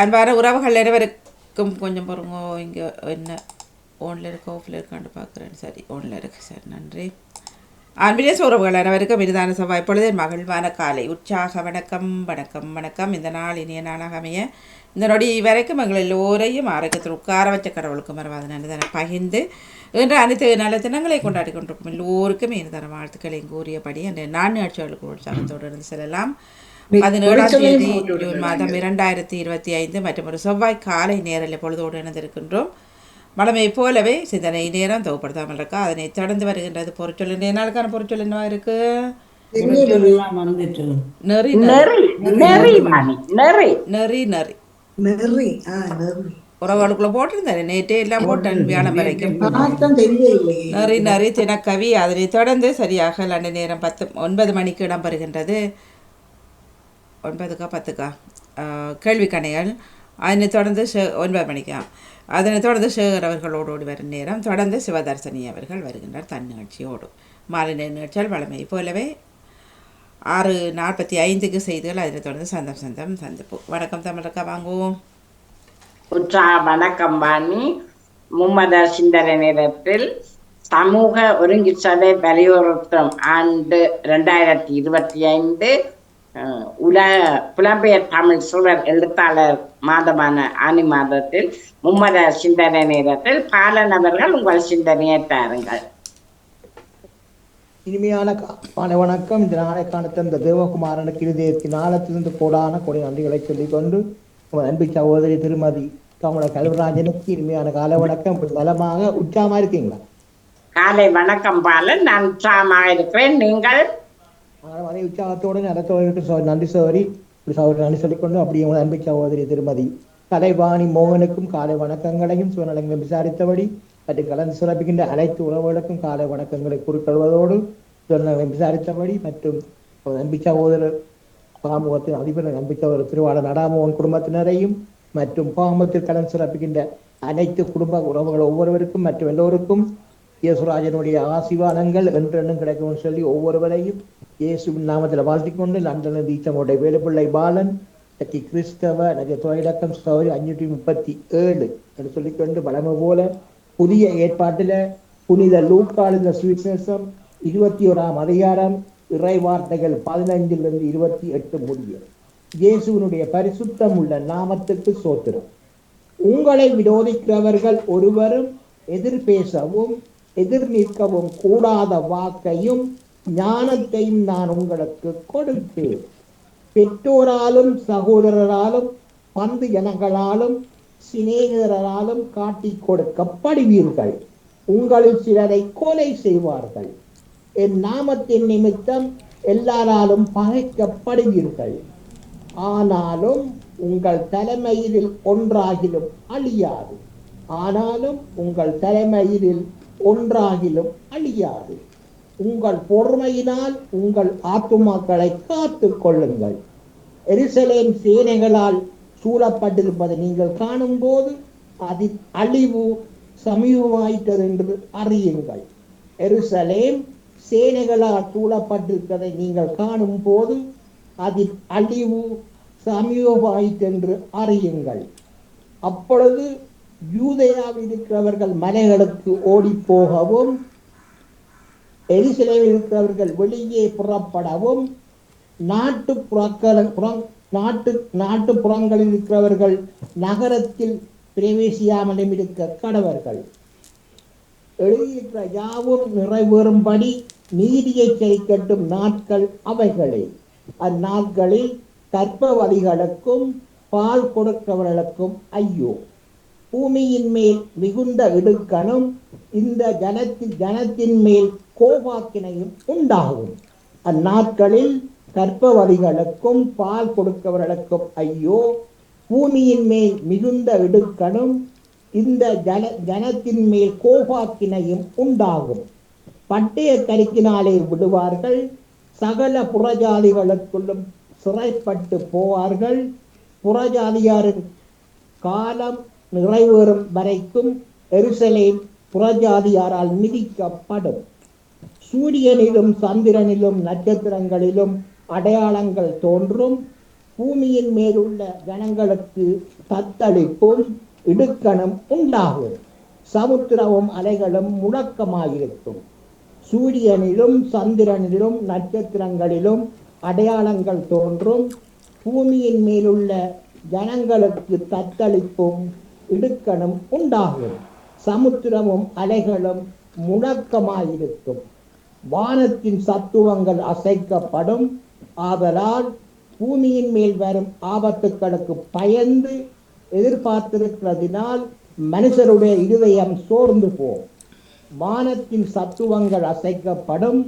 அன்பான உறவுகள் அனைவருக்கும் கொஞ்சம் பாருங்க. இங்கே என்ன ஓனில் இருக்க ஆஃபில் இருக்கான்னு பார்க்குறேன். சரி, ஓனில் இருக்கு. சரி, நன்றி. அன்பினேஸ் உறவுகள் அனைவருக்கும் விருதான செவ்வாய் பொழுது மகிழ்வான காலை உற்சாக வணக்கம் வணக்கம் வணக்கம். இந்த நாள் இனிய நாளாக அமைய இந்த நொடி வரைக்கும் எங்கள் எல்லோரையும் ஆரோக்கியத்தில் உட்கார வச்ச கடவுளுக்கு மறவாத நன்றி பகிர்ந்து இன்று அனைத்து நல்ல தினங்களை கொண்டாடி கொண்டிருக்கும் எல்லோருக்கும் இனிதர வாழ்த்துக்களை கூறியபடி அந்த நான்கு ஆட்சியாளர்களுக்கு உற்சாகத்தோடு இருந்து செல்லலாம். 17ஆம் தேதி ஜூன் மாதம் 2025 மற்றும் ஒரு செவ்வாய் காலை நேரில் பொழுதோடு இணைந்திருக்கின்றோம். மழமை போலவே சிந்தனை நேரம் தொகுப்படுத்தாமல் இருக்கா. அதனை தொடர்ந்து வருகின்றது பொருட்சொல். இன்றைய நாளுக்கான பொருட்சொல் என்னவா இருக்கு? நெறி நெறி நெறி உறவுகளுக்குள்ள போட்டிருந்தாரு நேற்றே எல்லாம் போட்டேன் வியாழம் வரைக்கும். நெறி நெறி தினக்கவி. அதனை தொடர்ந்து சரியாக லண்டன் நேரம் 9 மணிக்கு இடம்பெறுகின்றது. 9க்கா 10க்கா கேள்வி கணைகள். அதனை தொடர்ந்து 9 மணிக்கா. அதனைத் தொடர்ந்து சேகர் அவர்களோடு ஓடி வரும் நேரம். தொடர்ந்து சிவதர்சனி அவர்கள் வருகின்றார் தன்னிகழ்ச்சியோடு. மாலை நிகழ்ச்சிகள் வளமை போலவே 6:45க்கு செய்திகள். அதனைத் தொடர்ந்து சந்தம் சந்திப்பு. வணக்கம் தமிழக்கா, வாங்குவோம். வணக்கம் வாணி. மும்மத சிந்தனை நேரத்தில் சமூக ஒருங்கிச்சதை வலியுறுத்தும் ஆண்டு 2025 உலக புலம்பெயர் தமிழ் சூழல் எழுத்தாளர் மாதமான ஆனி மாதத்தில் மும்மத சிந்தனை நேரத்தில் பாலன் அவர்கள் உங்கள் சிந்தனையை தாருங்கள். இனிமையான வணக்கம். இந்த நாளைக்கான இந்த தேவகுமாரனுக்கு இருதயத்தின் ஆழத்திலிருந்து கோடான கொடை நன்றிகளை சொல்லிக்கொண்டு அன்பு சகோதரி திருமதி கமல கல்வராஜனுக்கு இனிமையான காலை வணக்கம். நலமாக உற்சாகமா இருக்கீங்களா? காலை வணக்கம் பாலன், நான் உற்சாகமாக இருக்கிறேன். நீங்கள்? அதே உற்சாகத்தோடு நடத்த நன்றி சகோதரி நன்றி சொல்லிக்கொண்டு அப்படியே உங்கள் அன்பு சகோதரி திருமதி கலைவாணி மோகனுக்கும் காலை வணக்கங்களையும் சூழ்நிலைகளை விசாரித்தபடி மற்றும் கலந்து சிறப்பிக்கின்ற அனைத்து உறவுகளுக்கும் காலை வணக்கங்களை குறிப்பிடுவதோடு சூழ்நிலைகளை விசாரித்தபடி மற்றும் அன்பு சகோதரர் பாமுகத்தின் அதிபர் அன்பு சகோதரர் திருவாளர் நடாமோகன் குடும்பத்தினரையும் மற்றும் பாமத்தில் கலந்து சிறப்பிக்கின்ற அனைத்து குடும்ப உறவுகள் ஒவ்வொருவருக்கும் மற்றும் எல்லோருக்கும் இயேசுராஜனுடைய ஆசீர்வாதங்கள் என்றென்னும் கிடைக்கும் சொல்லி ஒவ்வொருவரையும் இயேசுவின் நாமத்தில் வாழ்த்திக்கொண்டு லண்டனில் தீச்சமுடைய வேலுப்பிள்ளை பாலன் சக்தி கிறிஸ்தவ தொழிலக்கம் சௌரி 537 என்று சொல்லிக்கொண்டு வளமை போல புதிய ஏற்பாட்டில் புனித லூக்காளின் சுவிசேஷம் 21ஆம் அதிகாரம் இறை வார்த்தைகள் 15 - 28 முடிய. இயேசுவினுடைய பரிசுத்தம் உள்ள நாமத்துக்கு சோத்திரம். உங்களை விரோதிக்கிறவர்கள் ஒருவரும் எதிர் பேசவும் எதிர் நிற்கவும் கூடாத வாக்கையும் ஞானத்தையும் நான் உங்களுக்கு கொடுப்பேன். பெற்றோராலும் சகோதரராலும் பந்து ஜனங்களாலும் சிநேகிதராலும் காட்டி கொடுக்கப்படுவீர்கள். உங்களில் சிலரை கொலை செய்வார்கள். என் நாமத்தின் நிமித்தம் எல்லாராலும் பகைக்கப்படுவீர்கள். ஆனாலும் உங்கள் தலைமையில் ஒன்றாகிலும் அழியாது. உங்கள் பொறுமையினால் உங்கள் ஆத்துமாக்களை காத்துக் கொள்ளுங்கள். எருசலேம் சேனைகளால் சூழப்பட்டிருப்பதை நீங்கள் காணும் போது அதில் அழிவு சமீபமாயிட்டது என்று அறியுங்கள். எருசலேம் சேனைகளால் சூழப்பட்டிருப்பதை நீங்கள் காணும் போது அதில் அழிவு சமீபமாயிற்று என்று அறியுங்கள். அப்பொழுது யூதேயாவில் இருக்கிறவர்கள் மலைகளுக்கு ஓடி போகவும் எருசலேமில் இருக்கிறவர்கள் வெளியே புறப்படவும் நாட்டுப்புறங்களில் இருக்கிறவர்கள் நகரத்தில் பிரவேசியாமலும் இருக்க கடவர்கள். எழுதியிருக்கிற யாவும் நிறைவேறும்படி நீதியை செய்கட்டும் நாட்கள் அவைகளே. அந்நாட்களில் கர்ப்பவதிகளுக்கும் பால் கொடுக்கிறவர்களுக்கும் ஐயோ. பூமியின் மேல் மிகுந்த இடுக்கணும் இந்த ஜனத்தின் மேல் கோபாக்கினையும் உண்டாகும். அந்நாட்களில் கர்ப்பவதிகளுக்கும் பால் கொடுக்கிறவர்களுக்கும் ஐயோ. பூமியின் மேல் மிகுந்த இடுக்கணும் இந்த ஜனத்தின் மேல் கோபாக்கினையும் உண்டாகும். பட்டய கருக்கினாலே விடுவார்கள். சகல புறஜாதிகளுக்குள்ளும் சிறைப்பட்டு போவார்கள். புறஜாதியாரின் காலம் நிறைவேறும் வரைக்கும் எருசலேம் புறஜாதியாரால் மிதிக்கப்படும். சூரியனிலும் சந்திரனிலும் நட்சத்திரங்களிலும் அடையாளங்கள் தோன்றும். பூமியின் மேலுள்ள ஜனங்களுக்கு தத்தளிப்பும் இடுக்கணும் உண்டாகும். சமுத்திரமும் அலைகளும் முழக்கமாயிருக்கும். சூரியனிலும் சந்திரனிலும் நட்சத்திரங்களிலும் அடையாளங்கள் தோன்றும். பூமியின் மேலுள்ள ஜனங்களுக்கு தத்தளிப்பும் இடுக்கணும் உண்டாகும். சமுத்திரமும் அலைகளும் முழக்கமாயிருக்கும். வானத்தின் சத்துவங்கள் அசைக்கப்படும். ஆதலால் பூமியின் மேல் வரும் ஆபத்துக்களுக்கு பயந்து எதிர்பார்த்திருக்கிறதினால் மனுஷருடைய இருதயம் சோர்ந்து போகும். வானத்தின் சத்துவங்கள் அசைக்கப்படும்.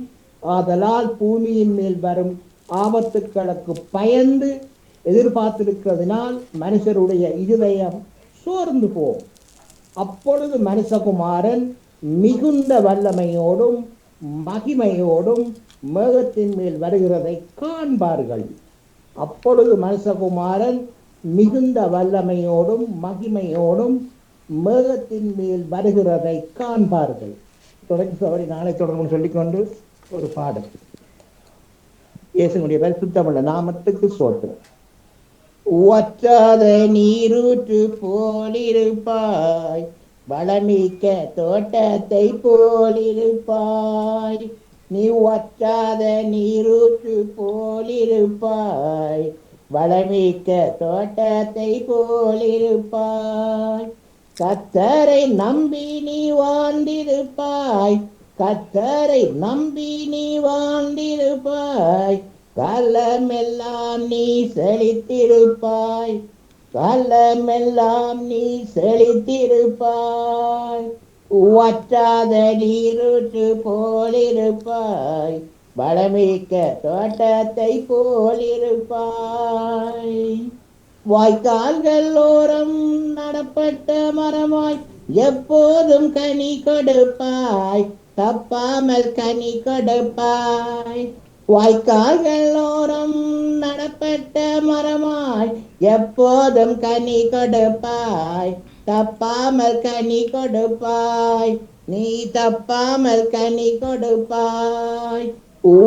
ஆதலால் பூமியின் மேல் வரும் ஆபத்துக்களுக்கு பயந்து எதிர்பார்த்திருக்கிறதினால் மனுஷருடைய இருதயம் சோர்ந்து போகும். அப்பொழுது மனுஷகுமாரன் மிகுந்த வல்லமையோடும் மகிமையோடும் மேகத்தின் மேல் வருகிறதை காண்பார்கள். அப்பொழுது மனுஷகுமாரன் மிகுந்த வல்லமையோடும் மகிமையோடும் மேகத்தின் மேல் வருகிறதை காண்பார்கள். தொடர்ச்சி நாளை தொடர்பு சொல்லிக்கொண்டு ஒரு பாடல். இயேசுனுடைய பரிசுத்தமுள்ள நாமத்துக்கு சோத்திரம். வற்றாத நீரூற்று போலிருப்பாய், வளமிக்க தோட்டத்தை போலிருப்பாய். நீ வற்றாத நீரூற்று போலிருப்பாய், வளமிக்க தோட்டத்தை போலிருப்பாய். கர்த்தரை நம்பி நீ வாழ்ந்திருப்பாய், கர்த்தரை நம்பி நீ வாழ்ந்திருப்பாய். காலமெல்லாம் நீ செழித்திருப்பாய், காலமெல்லாம் நீ செழித்திருப்பாய். வற்றாத நீரூற்று போலிருப்பாய், வளமிக்க தோட்டத்தை போலிருப்பாய். வாய்க்கால்கள் ஓரம் நடப்பட்ட மரமாய் எப்போதும் கனி கொடுப்பாய், தப்பாமல் கனி கொடுப்பாய். வாய்க்கால்கள் ஓரம் நடப்பட்ட மரமாய் எப்போதும் கனி கொடுப்பாய், தப்பாமல் கனி கொடுப்பாய். நீ தப்பாமல் கனி கொடுப்பாய்.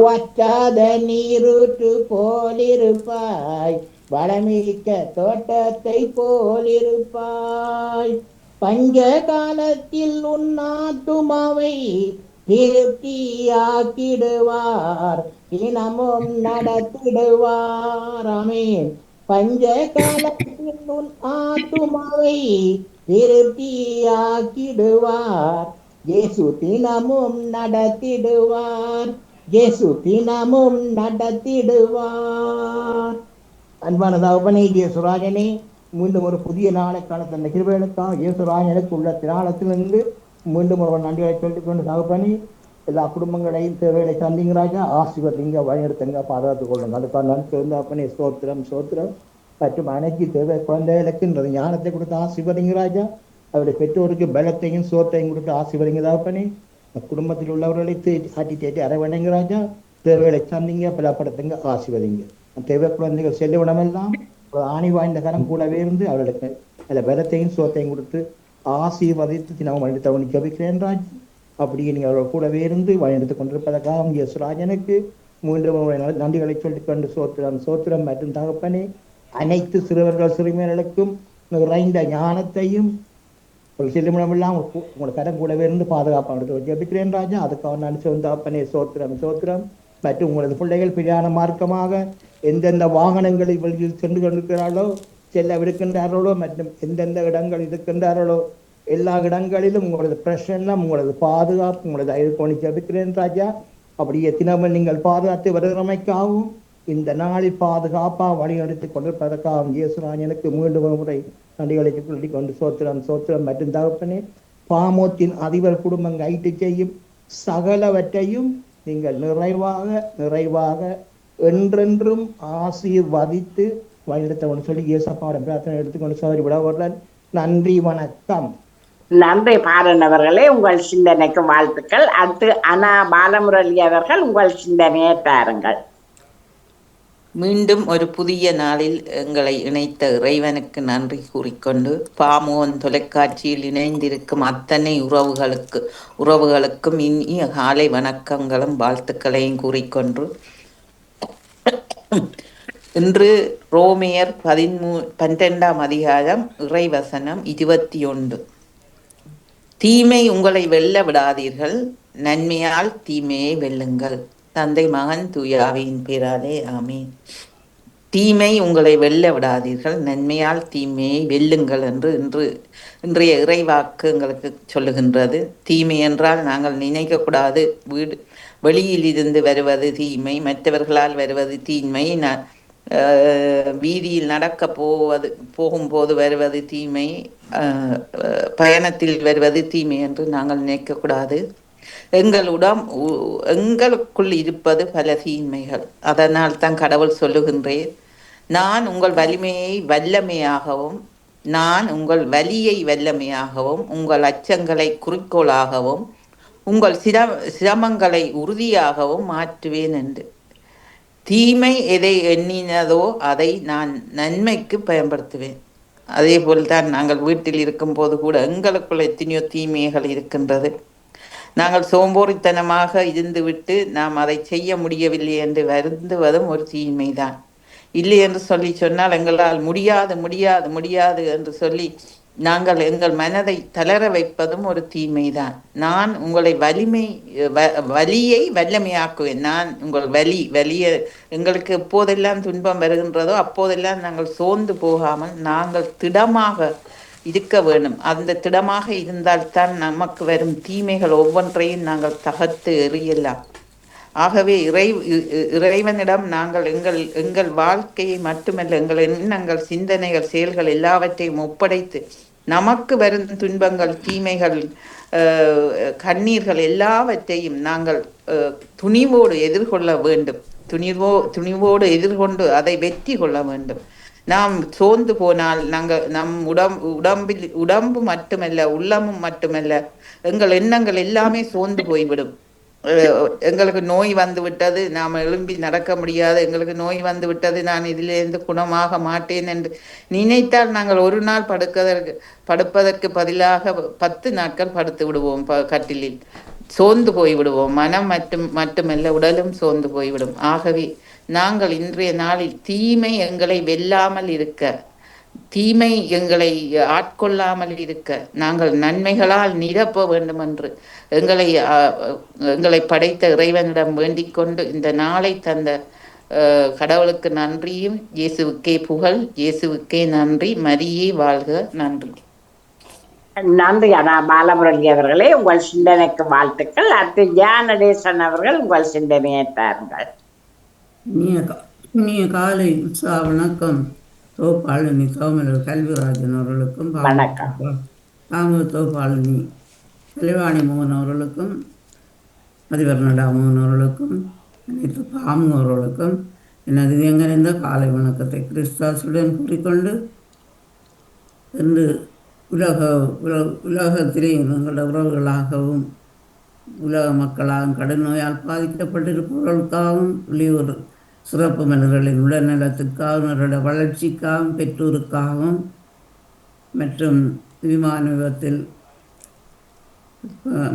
வற்றாத நீரூற்று போலிருப்பாய், வளமிக்க தோட்டத்தை போலிருப்பாய். பஞ்ச காலத்தில் உன் ஆத்துமாவை திருப்தியாக்கிடுவார், தினமும் நடத்திடுவார். ஆமென். பஞ்ச காலத்தில் உன் ஆத்துமாவை திருப்தியாக்கிடுவார், இயேசு தினமும் நடத்திடுவார், இயேசு தினமும் நடத்திடுவார். அன்பான தகப்பனே, இயேசுராஜனே, மீண்டும் ஒரு புதிய நாளைக்கான தந்த கிருபைகளுக்காக இயேசுராஜனுக்கு உள்ள திராளத்திலிருந்து மீண்டும் ஒரு நன்றிகளை சொல்லிக் கொண்டு தகப்பனே, எல்லா குடும்பங்களையும் தேவைகளை சந்திங்க ராஜா, ஆசீர்வதிங்க, வழிநடத்துங்க, பாதுகாத்துக் கொள்ளுங்க. அதுக்காக நன்றி தகப்பனே. சோத்திரம் சோத்திரம். மற்றும் அனைத்து தேவை குழந்தைகளுக்கு இந்த ஞானத்தை கொடுத்து ஆசீர்வதிங்க ராஜா. அவருடைய பெற்றோருக்கு பலத்தையும் சோத்தையும் கொடுத்து ஆசீர்வதிங்க தகப்பனே. குடும்பத்தில் உள்ளவர்களை ஆட்டி தேட்டி அரவணைங்க ராஜா. தேவைகளை சந்திங்க, பலப்படுத்துங்க, ஆசீர்வதிங்க. தேவை குழந்தைகள் செல்ல விடமெல்லாம் ஆணி வாய்ந்த கரம் கூடவே இருந்து அவர்களுக்கு அதில் பலத்தையும் சோத்தையும் கொடுத்து ஆசீர்வதித்து நான் வழித்தவனை ஜபிக்கிறேன் ராஜ். அப்படியே நீங்கள் அவர்கள் கூடவே இருந்து வழிநடத்தி கொண்டிருப்பதற்காக இயேசுராஜனுக்கு மீண்டும் நன்றிகளை சொல்லிக்கொண்டு சோத்திரம் சோத்திரம். மற்றும் தகப்பனே, அனைத்து சிறுவர்கள் சிறுமியர்களுக்கும் நிறைந்த ஞானத்தையும் செல்லுமிடமெல்லாம் உங்களோட கரம் கூடவே இருந்து பாதுகாப்பாக ஜபிக்கிறேன் ராஜா. அதுக்காக நான் தகப்பனே சோத்திரம் சோத்திரம். மற்றும் உங்களது பிள்ளைகள் பிரயாண மார்க்கமாக எந்தெந்த வாகனங்களில் வழியில் சென்று கொண்டிருக்கிறார்களோ, செல்லவிருக்கின்றார்களோ, மற்றும் எந்தெந்த இடங்கள் இருக்கின்றார்களோ எல்லா இடங்களிலும் உங்களது பிரச்சனை, உங்களது பாதுகாப்பு, உங்களது ஐரோணி ஜபிக்கிறேன் ராஜா. அப்படியே தினமும் நீங்கள் பாதுகாத்து வருகிறமைக்காகவும் இந்த நாளில் பாதுகாப்பாக வழிநடத்தி கொண்டிருப்பதற்காகவும் இயேசுராஜனுக்கு மீண்டும் முறை நன்றிகளை சொல்லி கொண்டு சோத்திரம் சோத்திரம். மற்றும் தகப்பனே, பாமோத்தின் அதிபர் குடும்பம் கைட்டு செய்யும் சகலவற்றையும் நீங்கள் நிறைவாக நிறைவாக என்றென்றும் ஆசீர்வதித்து வழிநடத்தவன் சொல்லி இயேசப்பாவிடம் பிரார்த்தனை எடுத்துக்கொண்டு சோதரி விடவர்கள். நன்றி, வணக்கம். நன்றி பாரனவர்களே, உங்கள் சிந்தனைக்கு வாழ்த்துக்கள். அடுத்து அனா பாலமுரளி அவர்கள் உங்கள் சிந்தனையை தாருங்கள். மீண்டும் ஒரு புதிய நாளில் எங்களை இணைத்த இறைவனுக்கு நன்றி கூறிக்கொண்டு, பாமோன் தொலைக்காட்சியில் இணைந்திருக்கும் அத்தனை உறவுகளுக்கும் இனிய காலை வணக்கங்களும் வாழ்த்துக்களையும் கூறிக்கொண்டு, இன்று ரோமையர் 12ஆம் அதிகாரம் இறைவசனம் 21. தீமை உங்களை வெல்ல விடாதீர்கள், நன்மையால் தீமையை வெல்லுங்கள். தந்தை மகன் தூயாவின் பேராலே ஆமென். தீமை உங்களை வெல்ல விடாதீர்கள், நன்மையால் தீமையை வெல்லுங்கள் என்று இன்றைய இறைவாக்கு எங்களுக்கு சொல்லுகின்றது. தீமை என்றால் நாங்கள் நினைக்கக்கூடாது வெளியில் இருந்து வருவது தீமை, மற்றவர்களால் வருவது தீமை, வீதியில் போகும்போது வருவது தீமை, பயணத்தில் வருவது தீமை என்று நாங்கள் நினைக்கக்கூடாது. எங்களுக்குள் இருப்பது பல தீமைகள். அதனால் தான் கடவுள் சொல்லுகின்றேன், நான் உங்கள் வலியை வல்லமையாகவும் உங்கள் அச்சங்களை குறிக்கோளாகவும் உங்கள் சிரமங்களை உறுதியாகவும் மாற்றுவேன் என்று. தீமை எதை எண்ணினதோ அதை நான் நன்மைக்கு பயன்படுத்துவேன். அதே போல்தான் நாங்கள் வீட்டில் இருக்கும் போது கூட எங்களுக்குள்ள எத்தனையோ தீமைகள் இருக்கின்றது. நாங்கள் சோம்பேறித்தனமாக இருந்துவிட்டு நாம் அதை செய்ய முடியவில்லை என்று வருந்துவதும் ஒரு தீமைதான். இல்லை என்று சொன்னால் எங்களால் முடியாது என்று சொல்லி நாங்கள் எங்கள் மனதை தளர வைப்பதும் ஒரு தீமைதான். நான் உங்களை வலியை வல்லமையாக்குவேன். நான் உங்கள் வலியை எங்களுக்கு எப்போதெல்லாம் துன்பம் வருகின்றதோ அப்போதெல்லாம் நாங்கள் சோர்ந்து போகாமல் நாங்கள் திடமாக இருக்க வேண்டும். அந்த திடமாக இருந்தால்தான் நமக்கு வரும் தீமைகள் ஒவ்வொன்றையும் நாங்கள் தகர்த்து எறியலாம். ஆகவே இறைவனிடம் நாங்கள் எங்கள் வாழ்க்கையை மட்டுமல்ல, எங்கள் எண்ணங்கள், சிந்தனைகள், செயல்கள் எல்லாவற்றையும் ஒப்படைத்து நமக்கு வரும் துன்பங்கள், தீமைகள், கண்ணீர்கள் எல்லாவற்றையும் நாங்கள் துணிவோடு எதிர்கொள்ள வேண்டும். துணிவோடு எதிர்கொண்டு அதை வெற்றி கொள்ள வேண்டும். நாம் சோர்ந்து போனால் நம் உடம்பு மட்டுமல்ல, உள்ளமும் மட்டுமல்ல, எங்கள் எண்ணங்கள் எல்லாமே சோர்ந்து போய்விடும். எங்களுக்கு நோய் வந்து விட்டது, நாம் எழும்பி நடக்க முடியாது, எங்களுக்கு நோய் வந்து விட்டது, நான் இதிலிருந்து குணமாக மாட்டேன் என்று நினைத்தால் நாங்கள் ஒரு நாள் படுப்பதற்கு பதிலாக 10 நாட்கள் படுத்து விடுவோம் கட்டிலில். சோர்ந்து போய்விடுவோம். மனம் மட்டுமல்ல, உடலும் சோர்ந்து போய்விடும். ஆகவே நாங்கள் இன்றைய நாளில் தீமை எங்களை வெல்லாமல் இருக்க, தீமை எங்களை ஆட்கொள்ளாமல் இருக்க நாங்கள் நன்மைகளால் நிரப்ப வேண்டும் என்று எங்களை படைத்த இறைவனிடம் வேண்டிக் கொண்டு இந்த நாளை தந்த கடவுளுக்கு நன்றியும், இயேசுவுக்கே புகழ், இயேசுவுக்கே நன்றி, மரியே வாழ்க. நன்றி. நன்றி அண்ணா பாலமுரளி அவர்களே, உங்கள் சிந்தனைக்கு வாழ்த்துக்கள். அடுத்து ஜானடேசன் அவர்கள் உங்கள் சிந்தனையேற்றார்கள். இனிய காலை உற்சாக வணக்கம். தோப்பாளினி சோமலர் கல்விராஜன் அவர்களுக்கும், தோப்பாளினி கலைவாணி மோகன் அவர்களுக்கும், அதிபர் நடா மோகன் அவர்களுக்கும், அனைத்து பாமு அவர்களுக்கும் எனது எங்கிருந்த காலை வணக்கத்தை கிறிஸ்தாசுடன் கூறிக்கொண்டு, இன்று உலகத்திலே எங்களோட உறவுகளாகவும் உலக மக்களாகவும் கடன் நோயால் பாதிக்கப்பட்டிருப்பவர்களுக்காகவும் உள்ளூர் சிறப்பு மனிதர்களின் உடல்நலத்திற்காகவும் அவர்களோட வளர்ச்சிக்காகவும் பெற்றோருக்காகவும் மற்றும் விமான விபத்தில்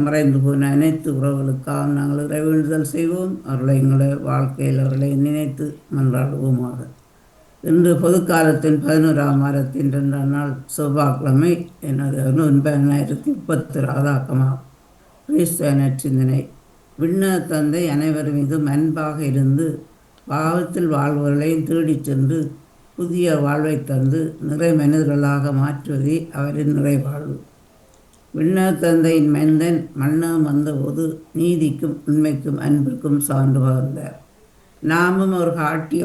மறைந்து போன அனைத்து உறவுகளுக்காகவும் நாங்கள் இறைவேண்டுதல் செய்வோம். அவர்களை எங்களுடைய வாழ்க்கையில் அவர்களை நினைத்து மன்றாடுவோமாக. இன்று பொதுக்காலத்தின் 11ஆம் வாரத்தின் 2ஆம் நாள் செவ்வாய்க்கிழமை. எனது 2030 ஆக்கமாகும். கிறிஸ்தவ நற்சிந்தனை. விண்ண தந்தை அனைவர் மீதும் அன்பாக இருந்து பாவத்தில் வாழ்வர்களையும் தேடிச் சென்று புதிய வாழ்வை தந்து நிறை மனிதர்களாக மாற்றுவதே அவரின் நிறைவாழ்வு. விண்ண தந்தையின் மைந்தன் மன்னகம் வந்தபோது நீதிக்கும் உண்மைக்கும் அன்பிற்கும் சான்று பகர்ந்தார். நாமும் அவர் காட்டிய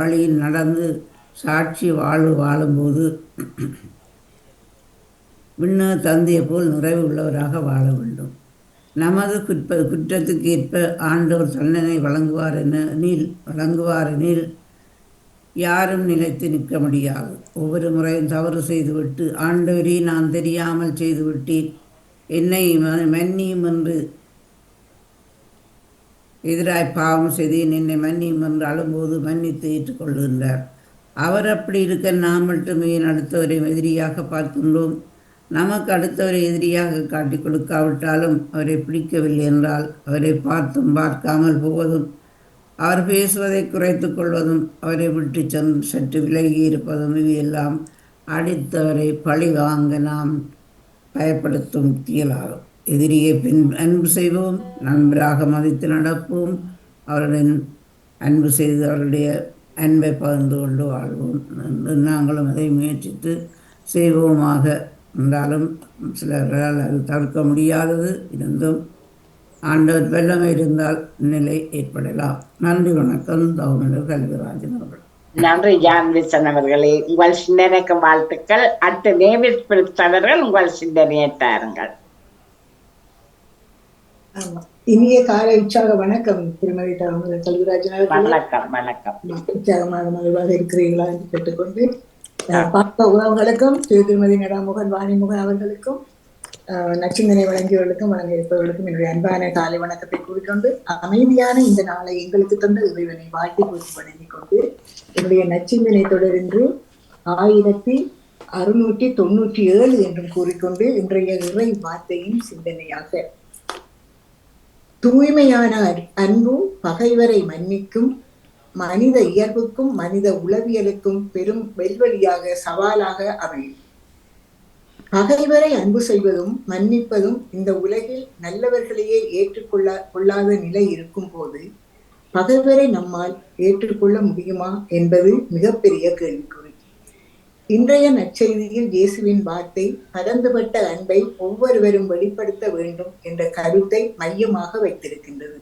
வழியில் நடந்து சாட்சி வாழ்வு வாழும்போது விண்ண தந்தையை போல் நிறைவு உள்ளவராக வாழ வேண்டும். நமது குற்றத்துக்கு ஏற்ப ஆண்டவர் தண்டனை வழங்குவார் எனில் யாரும் நிலைத்து நிற்க முடியாது. ஒவ்வொரு முறையும் தவறு செய்துவிட்டு ஆண்டவரே நான் தெரியாமல் செய்துவிட்டேன், என்னை மன்னியும் என்று எதிராய் பாவம் செய்தேன், என்னை மன்னியும் என்று அழும்போது மன்னித்து ஏற்றுக்கொள்கின்றார். அவர் அப்படி இருக்க நாம் மட்டுமே அடுத்தவரை எதிரியாக பார்க்கின்றோம். நமக்கு அடுத்தவரை எதிரியாக காட்டி கொடுக்காவிட்டாலும் அவரை பிடிக்கவில்லை என்றால் அவரை பார்த்தும் பார்க்காமல் போவதும் அவர் பேசுவதை குறைத்துக் கொள்வதும் அவரை விட்டு சென்று சற்று விலகி இருப்பதும் இவையெல்லாம் அடித்தவரை பழி வாங்க நாம் பயப்படுத்தும் உத்திகளாகும். எதிரியை பின் அன்பு செய்வோம், நண்பராக மதித்து நடப்போம், அவருடன் அன்பு செய்து அவருடைய அன்பை பகிர்ந்து கொண்டு வாழ்வோம் என்று நாங்களும் அதை முயற்சித்து செய்வோமாக. என்றாலும் சிலரால் அது தவிர்க்க முடியாதது. இருந்தும் ஆண்டவர் வல்லமை இருந்தால் நிலை ஏற்படலாம். நன்றி, வணக்கம். தவமலர் கல்விராஜன் அவர்கள். நன்றி ஜான்விசன் அவர்களே, உங்கள் சிந்தனைக்கு வாழ்த்துக்கள். அடுத்து நேவிஸ் பிரித்தவர்கள் உங்கள் சிந்தனையை தாருங்கள். ஆமா, இனிய காலை உற்சாக வணக்கம் திருமதி தவமலர் கல்விராஜன் அவர்களே. வணக்கம். வணக்கம். உற்சாகமாக மகிழ்வாக இருக்கிறீர்களா என்று கேட்டுக்கொண்டு பார்த்த உறவுகளுக்கும் திருமதி நடாமுகன் வாணிமுகன் அவர்களுக்கும் நச்சிந்தனை வழங்கியவர்களுக்கும் வழங்க இருப்பவர்களுக்கும் என்னுடைய அன்பான காலை வணக்கத்தை கூறிக்கொண்டு அமைதியான இந்த நாளை எங்களுக்கு தந்த இறைவனை வாழ்த்தி போற்றி வணங்கிக் கொண்டு என்னுடைய நச்சிந்தனை தொடர்ந்து 1697 என்றும் கூறிக்கொண்டு இன்றைய இறை வார்த்தையின் சிந்தனையாக, தூய்மையான அன்பு பகைவரை மன்னிக்கும், மனித இயல்புக்கும் மனித உளவியலுக்கும் பெரும் வெல்வழியாக சவாலாக அமையும். பகைவரை அன்பு செய்வதும் மன்னிப்பதும் இந்த உலகில் நல்லவர்களையே கொள்ளாத நிலை இருக்கும் போது பகைவரை நம்மால் ஏற்றுக்கொள்ள முடியுமா என்பது மிகப்பெரிய கேள்விக்குறி. இன்றைய நற்செய்தியில் இயேசுவின் வார்த்தை பரந்துபட்ட அன்பை ஒவ்வொருவரும் வெளிப்படுத்த வேண்டும் என்ற கருத்தை மையமாக வைத்திருக்கின்றது.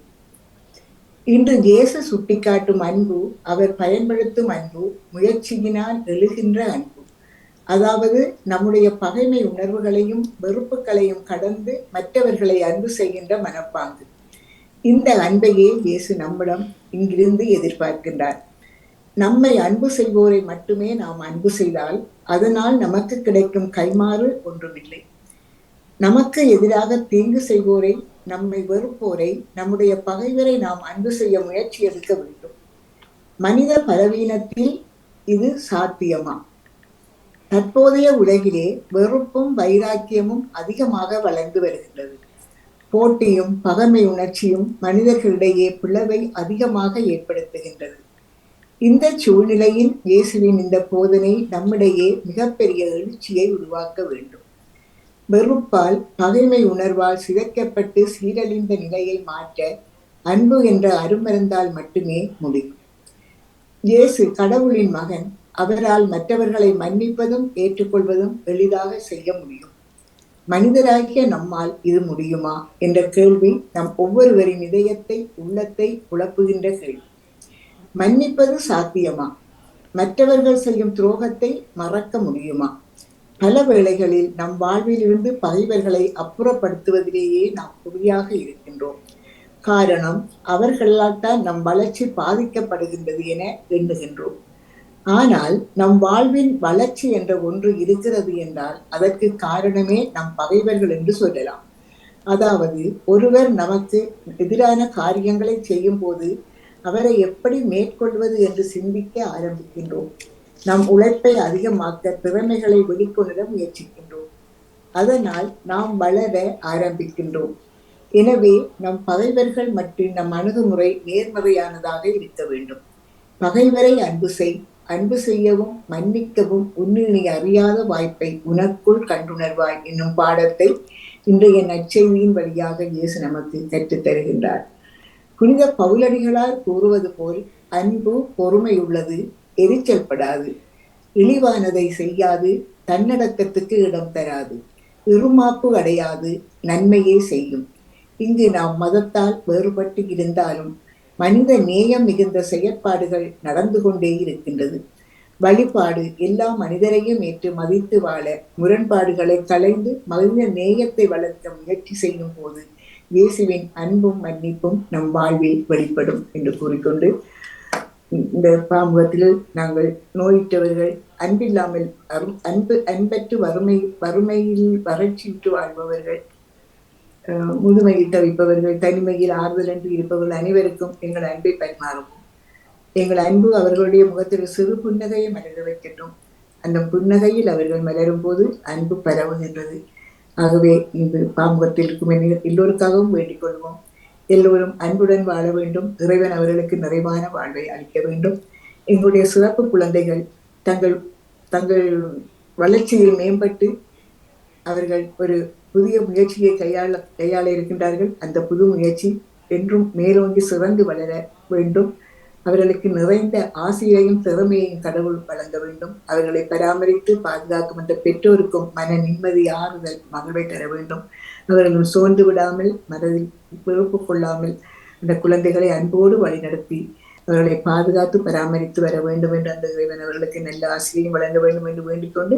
இன்று இயேசு சுட்டிக்காட்டும் அன்பு அவர் பயன்படுத்தும் அன்பு முயற்சியினால் எழுகின்ற அன்பு. அதாவது நம்முடைய பகைமை உணர்வுகளையும் வெறுப்புகளையும் கடந்து மற்றவர்களை அன்பு செய்கின்ற மனப்பாங்கு. இந்த அன்பையே இயேசு நம்மிடம் இங்கிருந்து எதிர்பார்க்கின்றார். நம்மை அன்பு செய்வோரை மட்டுமே நாம் அன்பு செய்தால் அதனால் நமக்கு கிடைக்கும் கைமாறு ஒன்றுமில்லை. நமக்கு எதிராக தீங்கு செய்வோரை, நம்மை வெறுப்போரை, நம்முடைய பகைவரை நாம் அன்பு செய்ய முயற்சி எடுக்க வேண்டும். மனித பலவீனத்தில் இது சாத்தியமா? தற்போதைய உலகிலே வெறுப்பும் வைராக்கியமும் அதிகமாக வளர்ந்து வருகின்றது. போட்டியும் பகைமை உணர்ச்சியும் மனிதர்களிடையே பிளவை அதிகமாக ஏற்படுத்துகின்றது. இந்த சூழ்நிலையில் இயேசுவின் இந்த போதனை நம்மிடையே மிகப்பெரிய எழுச்சியை உருவாக்க வேண்டும். வெறுப்பால் பகைமை உணர்வால் சிதைக்கப்பட்டு சீரழிந்த நிலையை மாற்ற அன்பு என்ற அருமருந்தால் மட்டுமே முடியும். இயேசு கடவுளின் மகன். அவரால் மற்றவர்களை மன்னிப்பதும் ஏற்றுக்கொள்வதும் எளிதாக செய்ய முடியும். மனிதராகிய நம்மால் இது முடியுமா என்ற கேள்வி நம் ஒவ்வொருவரின் இதயத்தை, உள்ளத்தை குழப்புகின்ற கேள்வி. மன்னிப்பது சாத்தியமா? மற்றவர்கள் செய்யும் துரோகத்தை மறக்க முடியுமா? பல வேளைகளில் நம் வாழ்வில் இருந்து பகைவர்களை அப்புறப்படுத்துவதிலேயே நாம் குறியாக இருக்கின்றோம். காரணம், அவர்களால் தான் நம் வளர்ச்சி பாதிக்கப்படுகின்றது என எண்ணுகின்றோம். ஆனால் நம் வாழ்வின் வளர்ச்சி என்ற ஒன்று இருக்கிறது என்றால் அதற்கு காரணமே நம் பகைவர்கள் என்று சொல்லலாம். அதாவது ஒருவர் நமக்கு எதிரான காரியங்களை செய்யும் போது அவரை எப்படி மேற்கொள்வது என்று சிந்திக்க ஆரம்பிக்கின்றோம். நம் உழைப்பை அதிகமாக்க திறமைகளை வெளிக்கொணர முயற்சிக்கின்றோம். அதனால் நாம் வளர ஆரம்பிக்கின்றோம். எனவே நம் பகைவர்கள் மற்றும் நம் அணுகுமுறை நேர்மறையானதாக இருக்க வேண்டும். பகைவரை அன்பு செய்யவும் மன்னிக்கவும் உன்னில் நீ அறியாத வாய்ப்பை உனக்குள் கண்டுணர்வாய் என்னும் பாடத்தை இன்றைய நற்செய்தியின் வழியாக இயேசு நமக்கு கற்றுத் தருகின்றார். புனித பவுலடிகளார் கூறுவது போல் அன்பு பொறுமையுள்ளது, எரிச்சல் படாது, இழிவானதை செய்யாது, தன்னடக்கத்துக்கு இடம் தராது, இருமாப்பு அடையாது, நன்மையே செய்யும். இங்கு நாம் மதத்தால் வேறுபட்டு இருந்தாலும் மனித நேயம் மிகுந்த செயற்பாடுகள் நடந்து கொண்டே இருக்கின்றது. வழிபாடு எல்லா மனிதரையும் ஏற்று மதித்து வாழ, முரண்பாடுகளை களைந்து மனித நேயத்தை வளர்க்க முயற்சி செய்யும் போது இயேசுவின் அன்பும் மன்னிப்பும் நம் வாழ்வில் வெளிப்படும் என்று கூறிக்கொண்டு, இந்த பாமுகத்தில் நாங்கள் நோயிட்டவர்கள், அன்பில்லாமல் அன்பற்று வறுமையில் வறட்சியிட்டு வாழ்பவர்கள், முதுமையில் தவிப்பவர்கள், தனிமையில் ஆறுதல் என்று இருப்பவர்கள் அனைவருக்கும் எங்கள் அன்பை பரிமாறும். எங்கள் அன்பு அவர்களுடைய முகத்தில் சிறு புன்னகையை மலர வைக்கட்டும். அந்த புன்னகையில் அவர்கள் மலரும் போது அன்பு பரவுகின்றது. ஆகவே இந்த பாமுகத்தில் இருக்கும் எல்லோருக்காகவும் வேண்டிக் கொள்வோம். எல்லோரும் அன்புடன் வாழ வேண்டும். இறைவன் அவர்களுக்கு நிறைவான வாழ்வை அளிக்க வேண்டும். எங்களுடைய சிறப்பு குழந்தைகள் தங்கள் தங்கள் வளர்ச்சியில் மேம்பட்டு அவர்கள் ஒரு புதிய முயற்சியை கையாள இருக்கின்றார்கள். அந்த புது முயற்சி என்றும் மேலோங்கி சிறந்து வளர வேண்டும். அவர்களுக்கு நிறைந்த ஆசையையும் திறமையையும் கடவுள் வழங்க வேண்டும். அவர்களை பராமரித்து பாதுகாக்கும் அந்த பெற்றோருக்கும் மன நிம்மதி, ஆறுதல், மகிழ்வை தர வேண்டும். அவர்கள் சோர்ந்து விடாமல், மனதில் வெறுப்பு கொள்ளாமல் அந்த குழந்தைகளை அன்போடு வழிநடத்தி அவர்களை பாதுகாத்து பராமரித்து வர வேண்டும் என்று அந்த இறைவன் அவர்களுக்கு நல்ல ஆசையையும் வழங்க வேண்டும் என்று வேண்டிக்கொண்டு,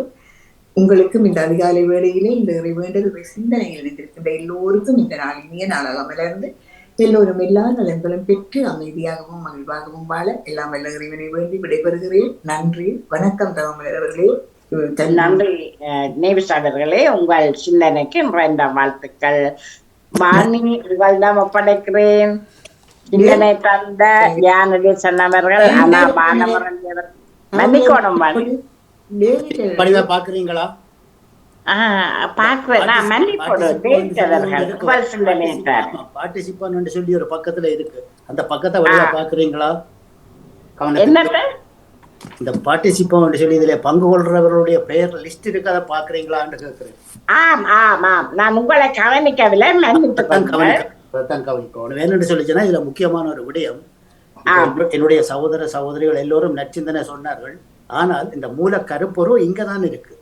உங்களுக்கும் இந்த அதிகாலை வேளையிலே இந்த இறைவேண்டல் சிந்தனையில் இருந்திருக்கின்ற எல்லோருக்கும் இந்த நாள் இனிய நாளாக மலர்ந்து எல்லோரும் எல்லா நலன்களும் பெற்று அமைதியாகவும் மகிழ்வாகவும் வாழ எல்லாம் வல்ல இறைவனை வேண்டி விடைபெறுகிறேன். நன்றி, வணக்கம். தவமலர் அவர்களே, நன்றி நேவிஸ் அவர்களே. உங்கள் சிந்தனைக்கு இந்த வாழ்த்துக்கள். வாணி, உங்களிடம் ஒப்படைக்கிறேன். சிந்தனை தந்த ஞானதேசன் அவர்கள், அண்ணா பாலமுரளி மன்னிக்கணும் வாணி. பாக்குறீங்களா? பார்ட்டிசிபன்ட் சொல்லி ஒரு பக்கத்துல இருக்கு, அந்த பக்கத்தை வழியா பாக்குறீங்களா? இந்த பார்ட்டிசிபன்ட் சொல்லி இதுல பங்கு கொள்றவர்களுடைய பெயர் லிஸ்ட் இருக்கு, அதை பாக்குறீங்களான்னு கேக்குறேன். நான் உங்களை கவனிக்கவில்லை, கவனிக்கணும். வேணும்னு சொல்லிச்சுன்னா இதுல முக்கியமான ஒரு விடயம், என்னுடைய சகோதர சகோதரிகள் எல்லோரும் நச்சிந்தனை சொன்னார்கள். ஆனால் இந்த மூல கருப்பொருள் இங்கதான் இருக்கு.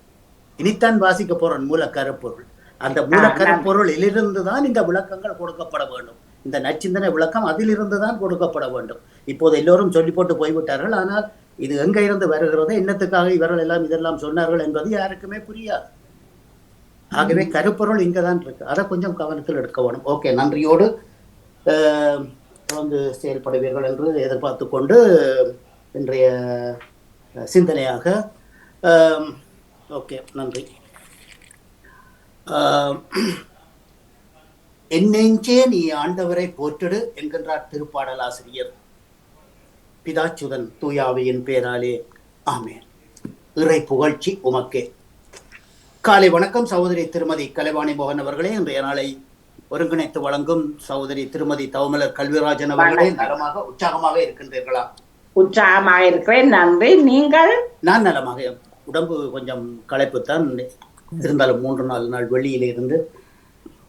இனித்தான் வாசிக்க போறோம் மூல கருப்பொருள். அந்த மூல கருப்பொருளிலிருந்து தான் இந்த விளக்கங்கள் கொடுக்கப்பட வேண்டும். இந்த நச்சிந்தனை விளக்கம் அதிலிருந்து தான் கொடுக்கப்பட வேண்டும். இப்போது எல்லோரும் சொல்லி போட்டு போய்விட்டார்கள். ஆனால் இது எங்க இருந்து வருகிறது, என்னத்துக்காக இவர்கள் எல்லாம் இதெல்லாம் சொன்னார்கள் என்பது யாருக்குமே புரியாது. ஆகவே கருப்பொருள் இங்கதான் இருக்கு, அதை கொஞ்சம் கவனத்தில் எடுக்க வேணும். ஓகே, நன்றியோடு வந்து செயல்படுவீர்கள் என்று எதிர்பார்த்து கொண்டு இன்றைய சிந்தனையாக ஓகே, நன்றி. என்னெஞ்சே நீ ஆண்டவரை போற்றிடு என்கின்றார் திருப்பாடல் ஆசிரியர். பிதாச்சுதன் தூயாவியின் பேராலே ஆமென். இறை புகழ்ச்சி உமக்கே. காலை வணக்கம் சகோதரி திருமதி கலைவாணி மோகன் அவர்களே. இன்றைய நாளை ஒருங்கிணைத்து வழங்கும் சகோதரி திருமதி தவமலர் கல்விராஜன் அவர்களே, நலமாக உற்சாகமாக இருக்கின்றீர்களா? உற்சாகமாக இருக்கிறேன், நன்றி. நீங்கள்? நான் நலமாக, உடம்பு கொஞ்சம் களைப்புத்தான் இருந்தாலும் 3-4 நாள் வெளியில இருந்து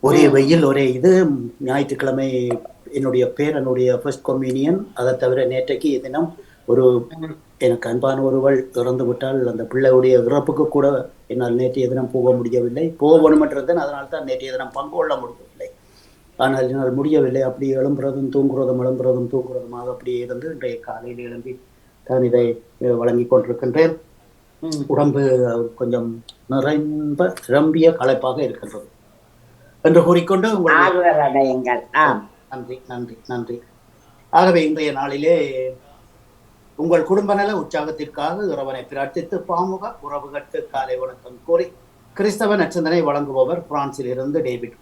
ஒரே வெயில் ஒரே இது. ஞாயிற்றுக்கிழமை என்னுடைய பேரனுடைய ஃபர்ஸ்ட் கம்யூனியன். அதை தவிர நேற்றைக்கு தினம் ஒரு எனக்கு அன்பான ஒருவள் இறந்து விட்டால். அந்த பிள்ளையுடைய இறப்புக்கு கூட என்னால் நேற்றைய தினம் போக முடியவில்லை. போக வேணுமென்றிருந்தேன், அதனால் தான் நேற்றைய தினம் பங்கு கொள்ள முடியவில்லை. ஆனால் என்னால் முடியவில்லை. அப்படி எழும்புறதும் தூங்குறதும் எழும்புறதும் தூங்குறதுமாக அப்படியே இருந்து இன்றைய காலையில் எழும்பி தான் இதை வழங்கி கொண்டிருக்கின்றேன். உடம்பு கொஞ்சம் நிரம்பிய களைப்பாக இருக்கின்றது என்று கூறிக்கொண்டு நன்றி நன்றி நன்றி. ஆகவே இன்றைய நாளிலே உங்கள் குடும்ப நல உற்சாகத்திற்காக இறைவனை பிரார்த்தித்து பாமுக உறவுகளுக்கு காலை வணக்கம் கூறி கிறிஸ்தவ நற்சிந்தனை வழங்குபவர் பிரான்சில் இருந்து டேவிட்.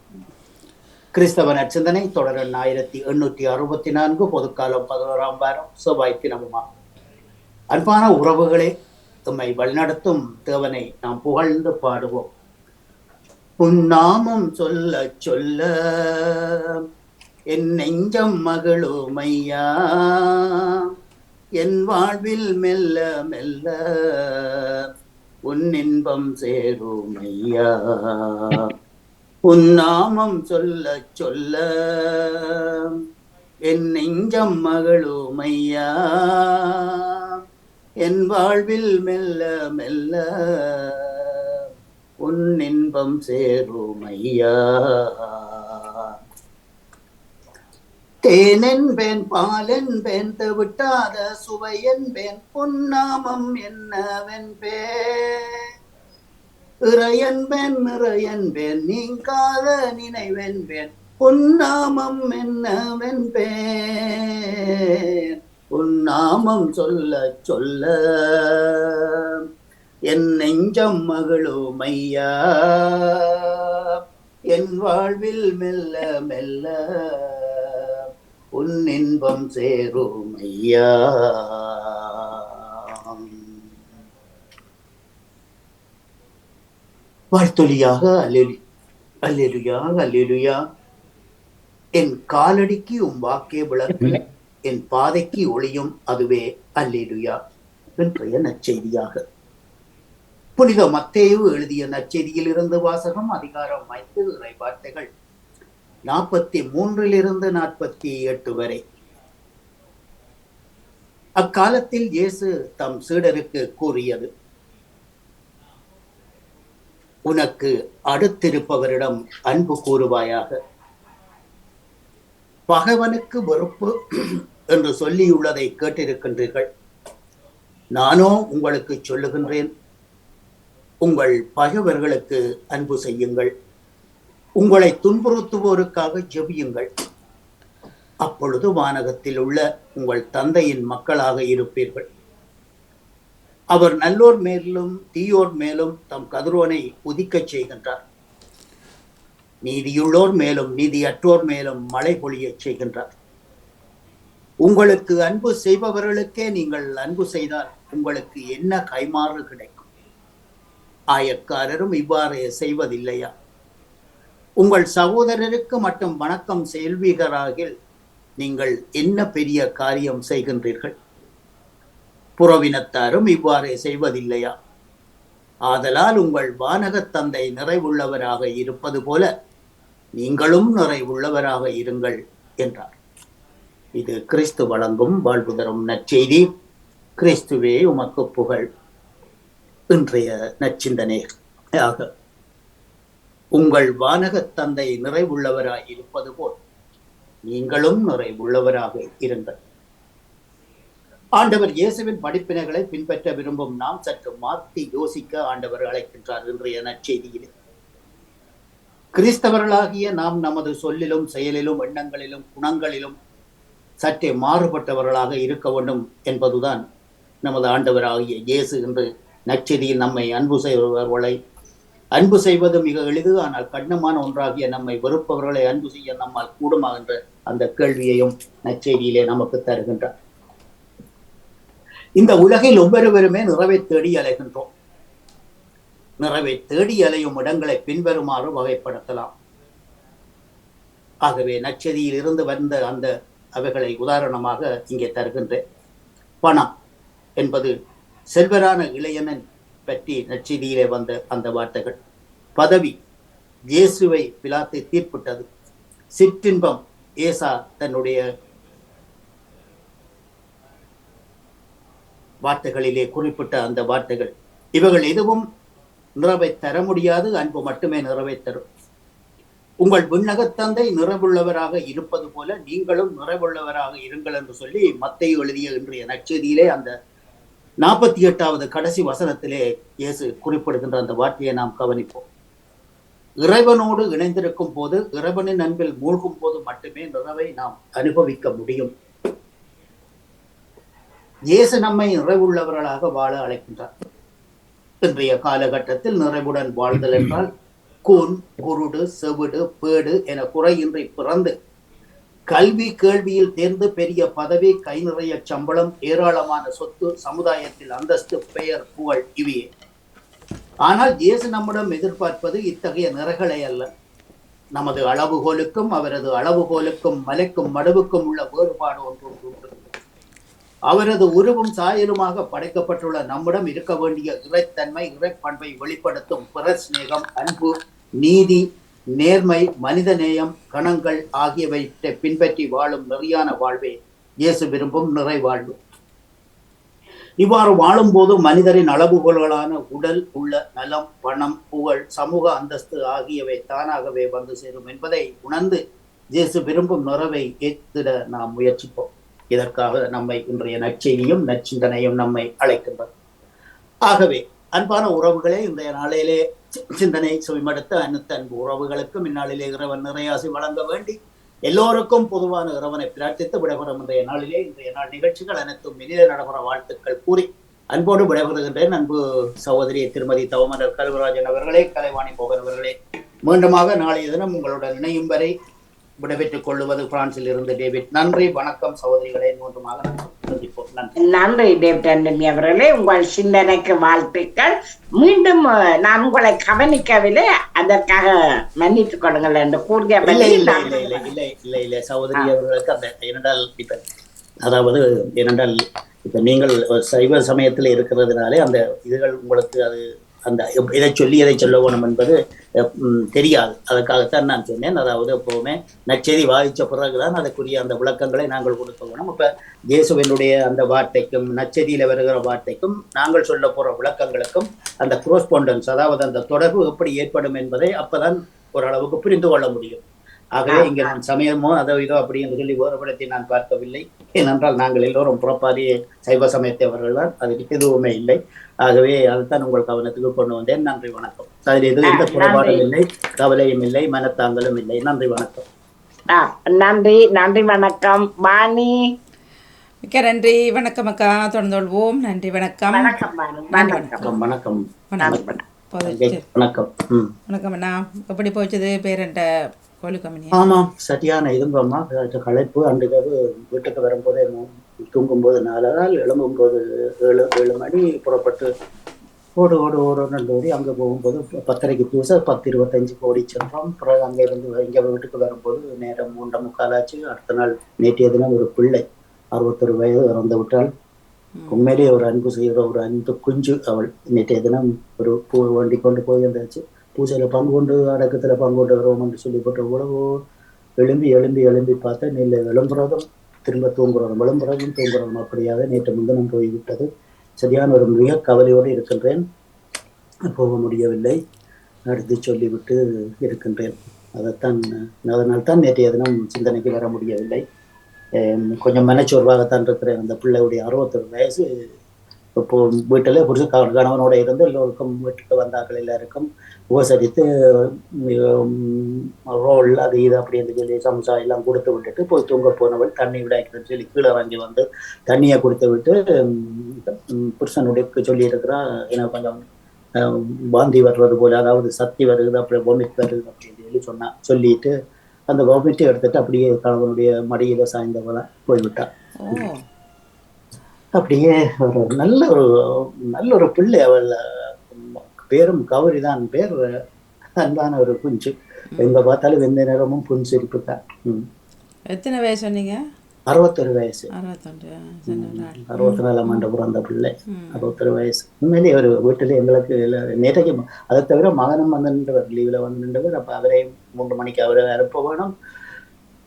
கிறிஸ்தவ நற்சிந்தனை தொடர் 1864, பொதுக்காலம் 11ஆம் வாரம், செவ்வாய் தினமுமாகும். அன்பான உறவுகளே, தம்மை வழிநடத்தும் தேவனை நாம் புகழ்ந்து பாடுவோம். உன்னாமம் சொல்ல சொல்ல என் நெஞ்சம் மகளும் ஐயா, என் வாழ்வில் மெல்ல மெல்ல உன் இன்பம் சேரும் ஐயா. உன்னாமம் சொல்ல சொல்ல என் நெஞ்சம் மகளும் ஐயா, என் வாழ்வில் மெல்ல மெல்ல உன் இன்பம் சேரும் ஐயா. தேனென்பேன் பாலென்பேன் தவிட்டாத சுவையென்பேன் பொன்னாமம் என்னவென்பேன். இறையன்பேன் நிறையன்பேன் நீங்காத நினைவென்பேன் பொன்னாமம் என்னவென்பேன். உன்னாமம் சொல்ல சொல்ல என் நெஞ்சம் மகளும் ஐயா, என் வாழ்வில் மெல்ல மெல்ல உன் இன்பம் சேரும் ஐயா. வாழ்த்தொலியாக அல்லேலூயா அல்லேலூயா. என் காலடிக்கு உம் வாக்கே விளக்கு, என் பாதைக்கு ஒளியும் அதுவே. அல்லேலுயா. இன்றைய நற்செய்தியாக புனித மத்தேயு எழுதிய நற்செய்தியில் இருந்து வாசகம். அதிகாரம் 5 இறை வார்த்தைகள் 43 48 வரை. அக்காலத்தில் இயேசு தம் சீடருக்கு கூறியது, உனக்கு அடுத்திருப்பவரிடம் அன்பு கூறுவாயாக. பகைவனுக்கு வெறுப்பு என்று சொல்லியுள்ளதை கேட்டிருக்கின்றீர்கள். நானோ உங்களுக்கு சொல்லுகின்றேன், உங்கள் பகைவர்களுக்கு அன்பு செய்யுங்கள், உங்களை துன்புறுத்துவோருக்காக ஜெபியுங்கள். அப்பொழுது வானகத்தில் உள்ள உங்கள் தந்தையின் மக்களாக இருப்பீர்கள். அவர் நல்லோர் மேலும் தீயோர் மேலும் தம் கதிரோனை உதிக்கச் செய்கின்றார். நீதியுள்ளோர் மேலும் நீதியற்றோர் மேலும் மழை பொழியச் செய்கின்றார். உங்களுக்கு அன்பு செய்பவர்களுக்கே நீங்கள் அன்பு செய்தால் உங்களுக்கு என்ன கைமாறு கிடைக்கும்? ஆயக்காரரும் இவ்வாறு செய்வதில்லையா? உங்கள் சகோதரருக்கு மட்டும் வணக்கம் செல்வீர்களாகில் நீங்கள் என்ன பெரிய காரியம் செய்கின்றீர்கள்? புறவினத்தாரும் இவ்வாறு செய்வதில்லையா? ஆதலால் உங்கள் வானகத் தந்தை நிறைவுள்ளவராக இருப்பது போல நீங்களும் நிறைவுள்ளவராக இருங்கள் என்றார். இது கிறிஸ்து வழங்கும் வாழ்வு தரும் நற்செய்தி. கிறிஸ்துவே உமக்கு புகழ். இன்றைய நற்சிந்தனையாக, உங்கள் வானகத் தந்தை நிறைவுள்ளவராய் இருப்பது போல் நீங்களும் நிறைவுள்ளவராக இருங்கள். ஆண்டவர் இயேசுவின் படிப்பினைகளை பின்பற்ற விரும்பும் நாம் சற்று மாற்றி யோசிக்க ஆண்டவர் அழைக்கின்றார். இன்றைய நற்செய்தியில் கிறிஸ்தவர்களாகிய நாம் நமது சொல்லிலும் செயலிலும் எண்ணங்களிலும் குணங்களிலும் சற்றே மாறுபட்டவர்களாக இருக்க வேண்டும் என்பதுதான் நமது ஆண்டவராகிய இயேசு என்று நற்செய்தியில் நம்மை அன்பு செய்வது மிக எளிது, ஆனால் கடினமான ஒன்றாகிய நம்மை வெறுப்பவர்களை அன்பு செய்ய நம்மால் கூடுமா என்ற அந்த கேள்வியையும் நற்செய்தியிலே நமக்கு தருகின்றார். இந்த உலகில் ஒவ்வொருவருமே நிறைவை தேடி அலைகின்றோம். நிறைவை தேடி அலையும் இடங்களை பின்வருமாறு வகைப்படுத்தலாம். ஆகவே நற்செய்தியில் இருந்து வந்த அவைகளை உதாரணமாக இங்கே தருகின்றேன். பணம் என்பது செல்வரான இளையனன் பற்றி நற்செய்தியிலே வந்த அந்த வார்த்தைகள். பதவி இயேசுவை பிலாத்து தீர்ப்பிட்டது. சிற்றின்பம் ஏசா தன்னுடைய வார்த்தைகளிலே குறிப்பிட்ட அந்த வார்த்தைகள். இவைகள் எதுவும் நிறைவை தர முடியாது, அன்பு மட்டுமே நிறைவை தரும். உங்கள் விண்ணகத் தந்தை நிறைவுள்ளவராக இருப்பது போல நீங்களும் நிறைவுள்ளவராக இருங்கள் என்று சொல்லி மத்தேயு எழுதிய இன்றைய நற்செய்தியிலே அந்த 48வது கடைசி வசனத்திலே இயேசு குறிப்பிடுகின்ற அந்த வார்த்தையை நாம் கவனிப்போம். இறைவனோடு இணைந்திருக்கும் போது, இறைவனின் அன்பில் மூழ்கும் போது மட்டுமே நிறைவை நாம் அனுபவிக்க முடியும். இயேசு நம்மை நிறைவுள்ளவர்களாக வாழ அழைக்கின்றார். இன்றைய காலகட்டத்தில் நிறைவுடன் வாழ்தல் என்றால் கூன், குருடு, செவிடு, பேடு என குறையின்றி பிறந்து கல்வி கேள்வியில் தேர்ந்து பெரிய பதவி, கை நிறைய சம்பளம், ஏராளமான சொத்து, சமுதாயத்தில் அந்தஸ்து, பெயர், புகழ் இவையே. ஆனால் இயேசு நம்மிடம் எதிர்பார்ப்பது இத்தகைய நிறைகளை அல்ல. நமது அளவுகோலுக்கும் அவரது அளவுகோலுக்கும் மலைக்கும் மடுவுக்கும் உள்ள வேறுபாடு ஒன்று உண்டு. அவரது உருவும் சாயலுமாக படைக்கப்பட்டுள்ள நம்மிடம் இருக்க வேண்டிய இறைத்தன்மை, இறைப்பண்பை வெளிப்படுத்தும் பிறர் சிநேகம், அன்பு, நீதி, நேர்மை, மனித நேயம், கணங்கள் ஆகியவற்றை பின்பற்றி வாழும் நெறியான வாழ்வே இயேசு விரும்பும் நிறைவாழ்வு. இவ்வாறு வாழும் போது மனிதரின் அளவுகோல்களான உடல், உள்ள நலம், பணம், புகழ், சமூக அந்தஸ்து ஆகியவை தானாகவே வந்து சேரும் என்பதை உணர்ந்து இயேசு விரும்பும் நிறைவை ஏற்றிட நாம் முயற்சிப்போம். இதற்காக நம்மை இன்றைய நற்செய்தியும் நற்சிந்தனையும் நம்மை அழைக்கின்றது. ஆகவே அன்பான உறவுகளே, இன்றைய நாளிலே சிந்தனை செவிமடுத்த அன்பு உறவுகளுக்கும் இந்நாளிலே இறைவன் நிறையாசி வழங்க வேண்டி எல்லோருக்கும் பொதுவான இறைவனை பிரார்த்தித்து விடைபெறும் இன்றைய நாள் நிகழ்ச்சிகள் அனைத்தும் இனித நடைபெற வாழ்த்துக்கள் கூறி அன்போடு விடைபெறுகின்றேன். அன்பு சகோதரி திருமதி தவமலர் கல்வராஜன் அவர்களே, கலைவாணி போகர் அவர்களே, மீண்டுமாக நாளைய தினம் உங்களுடன் இணையும் வரை விடைபெற்றுக் கொள்ளுவது பிரான்சில் இருந்து டேவிட். நன்றி, வணக்கம் சகோதரிகளே. மூன்றுமாக சந்திப்போம். நன்றி. நன்றி டேவிட் ஆண்டனி அவர்களே, உங்கள் சிந்தனைக்கு வாழ்த்துக்கள். மீண்டும் நான் உங்களை கவனிக்கவில்லை, அதற்காக மன்னித்துக் கொள்ளுங்கள் என்று கூறிய இல்லை சகோதரி அவர்களுக்கு அந்த இரண்டால் இப்ப அதாவது இரண்டால் இப்ப நீங்கள் சைவ சமயத்தில் இருக்கிறதுனாலே அந்த இதுகள் உங்களுக்கு அது அந்த இதை சொல்லி எதை சொல்ல வேணும் என்பது தெரியாது. அதற்காகத்தான் நான் சொன்னேன். அதாவது எப்பவுமே நற்செய்தி வாதிச்ச பிறகுதான் அதற்குரிய அந்த விளக்கங்களை நாங்கள் கொடுக்க வேணும். இப்ப இயேசுவினுடைய அந்த வார்த்தைக்கும் நற்செய்தியில வருகிற வார்த்தைக்கும் நாங்கள் சொல்ல போற விளக்கங்களுக்கும் அந்த கோரஸ்பாண்டன்ஸ், அதாவது அந்த தொடர்பு எப்படி ஏற்படும் என்பதை அப்பதான் ஓரளவுக்கு புரிந்து கொள்ள முடியும். ஆகவே இங்க நான் சமயமோ அதோ இதோ அப்படி என்று சொல்லி வேறுபடுத்தி நான் பார்க்கவில்லை. ஏனென்றால் நாங்கள் எல்லோரும் புறப்பாதி சைவ சமயத்தவர்கள் தான், அதுக்கு எதுவுமே இல்லை. ஆகவே அதுதான் உங்கள் கவனத்துக்கு கொண்டு வந்தேன். நன்றி, வணக்கம். அதில் எந்த குறைபாடும் இல்லை, கவலையும் இல்லை, மனத்தாங்கலும் இல்லை. நன்றி, வணக்கம். நன்றி, நன்றி, வணக்கம். வாணி. மிக்க நன்றி, வணக்கம் அக்கா. தொடர்ந்து கொள்வோம். நன்றி, வணக்கம். வணக்கம் வணக்கம். வணக்கம் வணக்கம் அண்ணா. எப்படி போச்சது பேரண்ட கோழி கம்பெனி? ஆமாம், சரியான இதுங்கம்மா. களைப்பு. அன்றைக்கு வீட்டுக்கு வரும்போதே தூங்கும்போது 4 நாள், எழும்பும்போது 7 மணி புறப்பட்டு ஓடு 2 ஓடி அங்கே போகும்போது 10:30 பூசை 10:25 ஓடி சென்றோம். அப்புறம் அங்கே இருந்து இங்கே வீட்டுக்கு வரும்போது நேரம் 3:45 ஆச்சு. அடுத்த நாள் நேற்றைய தினம் ஒரு பிள்ளை 61 வயது இறந்து விட்டாள். உண்மையிலேயே ஒரு அன்பு செய்கிற ஒரு அன்பு குஞ்சு அவள். நேற்றைய தினம் ஒரு பூ வண்டி கொண்டு போய் இருந்தாச்சு. பூஜையில பங்கு கொண்டு அடக்கத்துல பங்கு கொண்டு வருவோம் என்று சொல்லி போட்டு எவ்வளவோ எழும்பி பார்த்தா நெல்லை எழும்புறதும் திரும்ப தூங்குறதும், எழும்புறதும் தூங்குறதும் அப்படியாக நேற்று முன்தினம் போய்விட்டது. சரியான ஒரு மிக கவலையோடு இருக்கின்றேன். போக முடியவில்லை, அடுத்து சொல்லிவிட்டு இருக்கின்றேன். அதனால்தான் நேற்றைய தினம் சிந்தனைக்கு வர முடியவில்லை. கொஞ்சம் மனச்சோர்வாகத்தான் இருக்கிறேன். அந்த பிள்ளையுடைய 61 வயசு. இப்போ வீட்டில் புரிசு கணவனோட இருந்து எல்லோருக்கும் வீட்டுக்கு வந்தார்கள், எல்லாருக்கும் உபசரித்து ரோல் அது இது அப்படின்னு சொல்லி சம்சா எல்லாம் கொடுத்து விட்டுட்டு போய் தூங்க போனவள் தண்ணி விடாய்க்குதுன்னு சொல்லி கீழே இறங்கி வந்து தண்ணியை கொடுத்து விட்டு புருஷனுடைய சொல்லி இருக்கிறா, எனக்கு கொஞ்சம் வாந்தி வர்றது போல, அதாவது சக்தி வருது, அப்படி வாமிட் வருது அப்படின்னு சொல்லி சொல்லிட்டு அந்த வாமிட்டை எடுத்துட்டு அப்படியே கணவனுடைய மடியில சாய்ந்தவள போய்விட்டான். அப்படியே ஒரு நல்ல ஒரு பிள்ளை. அவள் பேரும் கௌரி தான் பேர். அன்பான ஒரு குஞ்சு. எங்க பார்த்தாலும் எந்த நேரமும் புன்சிரிப்பு தான். எத்தனை வயசு சொன்னீங்க? 61 வயசு. 64ஆம் ஆண்டு பிறந்த பிள்ளை. 61 வயசு. உண்மையிலேயே ஒரு வீட்டில் எங்களுக்கு நேற்றைக்கு அதை தவிர மகனும் வந்து நின்றவர், லீவில் வந்து நின்றவர். அப்போ அவரையும் 3 மணிக்கு அவரை அனுப்ப வேணும்.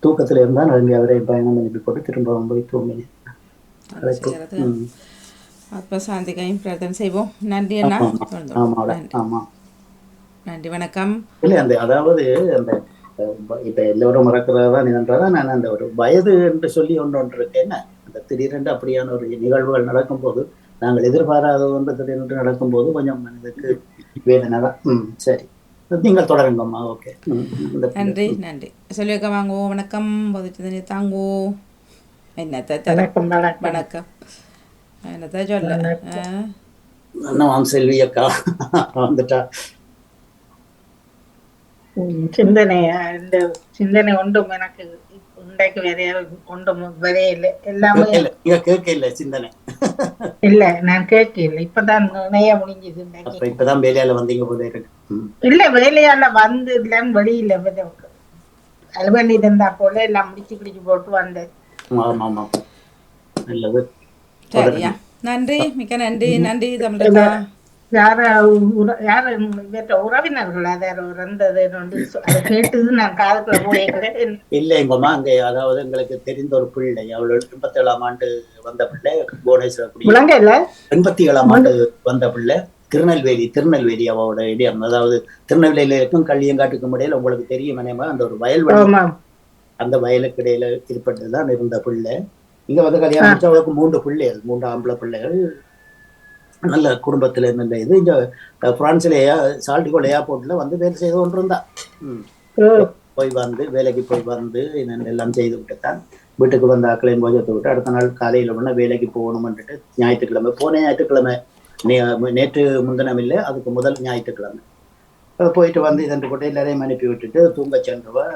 தூக்கத்தில் இருந்தால் நடுங்கி அவரையும் பயணம் அனுப்பி போட்டு திரும்ப போய் தூங்கினேன். ஆத்ம சாந்திகையும் பிரார்த்தனை செய்வோம். நன்றி அண்ணா. நன்றி, வணக்கம். இல்லை அந்த அதாவது அந்த இப்ப எல்லோரும் மறக்கிறதா நினைன்றதான் நான் அந்த ஒரு வயது என்று சொல்லி ஒன்று இருக்கேன். அந்த திடீரென்று அப்படியான ஒரு நிகழ்வுகள் நடக்கும் போது, நாங்கள் எதிர்பாராத ஒன்று திடீரென்று நடக்கும் போது கொஞ்சம் மனதுக்கு வேதனை தான். சரி, நீங்கள் தொடருங்கம்மா. ஓகே, நன்றி. சொல்லியிருக்க வாங்கோ. வணக்கம். பொதுச்சதனை தாங்கோ. என்னத்த வணக்கம். என்னத்த சொல்ல செல்வி அக்கா வந்துட்டா. சிந்தனை ஒன்றும் எனக்கு உண்டைக்கு வேற ஒன்றும் வரையில்லை. எல்லாமே கேட்க இல்லை சிந்தனை இல்ல, நான் கேட்க இல்லை. இப்பதான் நிறைய முடிஞ்சது. இப்பதான் வேலையால வந்தீங்க போல இருக்கு. இல்ல, வேலையால வந்து இல்லன்னு வெளியில அலுவலி இருந்தா போல எல்லாம் முடிச்சு போட்டு வந்தேன். நல்லது. சரியா, நன்றி, மிக்க நன்றி. நன்றி தமிழா. உறவினர்கள் கேட்டது நான் காலத்துல போயிருக்கிறேன். இல்ல எங்கம்மா அங்க அதாவது எங்களுக்கு தெரிந்த ஒரு பிள்ளை, அவள் 87ஆம் ஆண்டு வந்த பிள்ளை, புவனேஸ்வரர் 87ஆம் ஆண்டு வந்த பிள்ளை, திருநெல்வேலி அவளோட இடம். அதாவது திருநெல்வேலியில இருக்கும் கள்ளியங்காட்டுக்கும் இடையில உங்களுக்கு தெரியும் அந்த ஒரு வயல்வெளி, அந்த வயலுக்கு இடையில ஏற்பட்டதுதான் இருந்த பிள்ளை. இங்க வந்து கல்யாணம் முடிச்சு அவளுக்கு 3 பிள்ளைகள், 3 ஆம்பளை பிள்ளைகள். நல்ல குடும்பத்துல நல்ல இது. இங்க பிரான்ஸ்ல சால்டிகோல் ஏர்போர்ட்ல வந்து வேலை செய்து கொண்டு இருந்தா. போய் வந்து வேலைக்கு போய் வந்து எல்லாம் செய்து விட்டுத்தான் வீட்டுக்கு வந்த ஆக்களையும் கொஞ்சத்தை விட்டு அடுத்த நாள் காலையில உடனே வேலைக்கு போகணும்னுட்டு ஞாயிற்றுக்கிழமை போன ஞாயிற்றுக்கிழமை நேற்று முன்தினம் இல்லை, அதுக்கு முதல் ஞாயிற்றுக்கிழமை போயிட்டு வந்து இதன்று போட்டு எல்லாரையும் அனுப்பி விட்டுட்டு தூங்க சென்றவ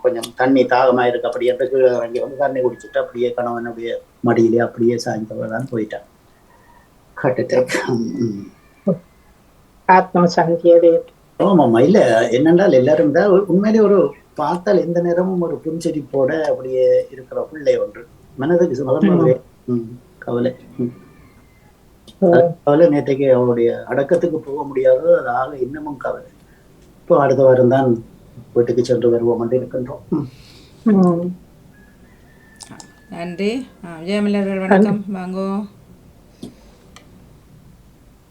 கொஞ்சம் தண்ணி தாகமா இருக்கு அப்படியே கீழே இறங்கி வந்து தண்ணி குடிச்சிட்டு அப்படியே கணவனுடைய மடியிலே அப்படியே சாய்ந்தவர் தான் போயிட்டான். ஆத்ம சாந்தியோட ஆமாமா. இல்ல என்னென்றால் எல்லாரும் தான் உண்மையிலே ஒரு பார்த்தால் எந்த நேரமும் ஒரு புன்சிரிப்போட அப்படியே இருக்கிற பிள்ளை ஒன்று மனதுக்கு சுமதமாகவே கவலை. கவலை நேற்றைக்கு அவருடைய அடக்கத்துக்கு போக முடியாது, அது ஆக இன்னமும் கவலை. இப்போ அடுத்த வாரம் தான் வீட்டுக்கு சென்று வருவோம் என்று இருக்கின்றோம். நன்றி. ஜெயமலர்கள் வணக்கம். வாங்கோ.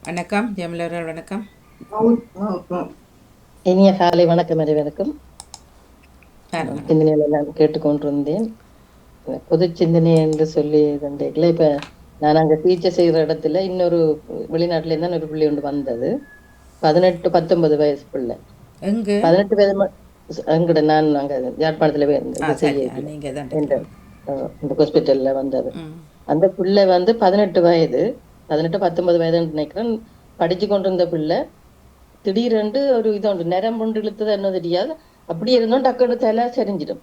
வணக்கம் ஜெயமலர்கள் வணக்கம். இனிய காலை வணக்கம் அனைவருக்கும். சிந்தனைகளை நான் கேட்டுக்கொண்டிருந்தேன். பொது சிந்தனை என்று சொல்லி இருந்தீங்களே, இப்ப நான் அங்க டீச்சர் செய்யற இடத்துல இன்னொரு வெளிநாட்டுல இருந்தா ஒரு பிள்ளை ஒன்று வந்தது. 18-19 வயசு பிள்ளை. 18 வயது அங்கட நான் அங்க யாழ்ப்பாணத்துல இந்த ஹாஸ்பிட்டல்ல வந்தது. அந்த பிள்ளை வந்து 18 வயது 18-19 வயதுன்னு நினைக்கிறேன். படிச்சு கொண்டிருந்த பிள்ளை திடீரென்று ஒரு இது ஒன்று நரம்பு இழுத்தது என்ன தெரியாது, அப்படியே இருந்தோம் டக்குனு தலை சரிஞ்சிடும்.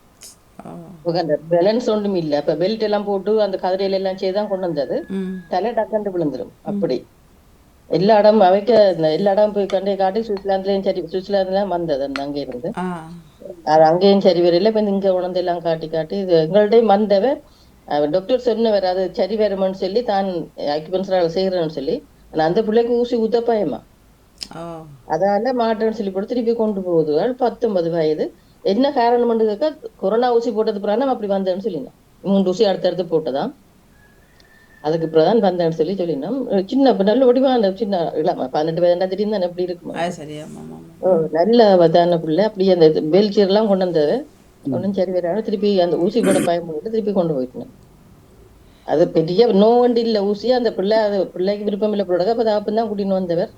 பேலன்ஸ் ஒன்றும் இல்லை. அப்ப பெல்ட் எல்லாம் போட்டு அந்த கதிரையில எல்லாம் செய்தான் கொண்டு வந்தது. தலை டக்குன்னு விழுந்துடும். அப்படி எல்லா இடமும் அவைக்க எல்லா இடமும் போய் கண்டே காட்டி சுவிட்சர்லாந்துலயும் சரி, சுவிட்சர்லாந்துலாம் வந்தது அந்த அங்கே இருந்து. அது அங்கேயும் சரி வரையில இப்ப இங்க உணர்ந்து எல்லாம் காட்டி காட்டி எங்கள்டையும் வந்தவ டாக்டர் சொன்னவர் அது சரி வருமானு சொல்லி தான் அக்யூபன்சர் செய்யறேன்னு சொல்லி. ஆனா அந்த பிள்ளைக்கு ஊசி ஊத்த பயமா, அதனால மாட்டேன்னு சொல்லி போட்டு திருப்பி கொண்டு போகுதுகள். 19 வயது. என்ன காரணம் கேட்க, கொரோனா ஊசி போட்டது பிறகு அப்படி வந்தேன்னு சொல்லினோம். 3 ஊசி அடுத்தடுத்து போட்டதான், அதுக்கு பிறதான் வந்தேன்னு சொல்லி சொல்லினோம். சின்ன நல்ல வடிவான சின்ன இல்லாம 18 வயதுனா திடீர்னு தானே எப்படி இருக்குமா, நல்ல வதான பிள்ளை. அப்படியே அந்த பெல் சீர் எல்லாம் கொண்டு வந்தது ஒன்றும் சரி வராது. திருப்பி அந்த ஊசி போட பயம் பண்ணிட்டு திருப்பி கொண்டு போயிட்டேன். அது பெரிய நோவண்டி இல்லை ஊசி. அந்த பிள்ளை அது பிள்ளைக்கு விருப்பம் இல்லை போடுறது. அப்போ அப்பந்தான் கூட்டின்னு வந்தவர்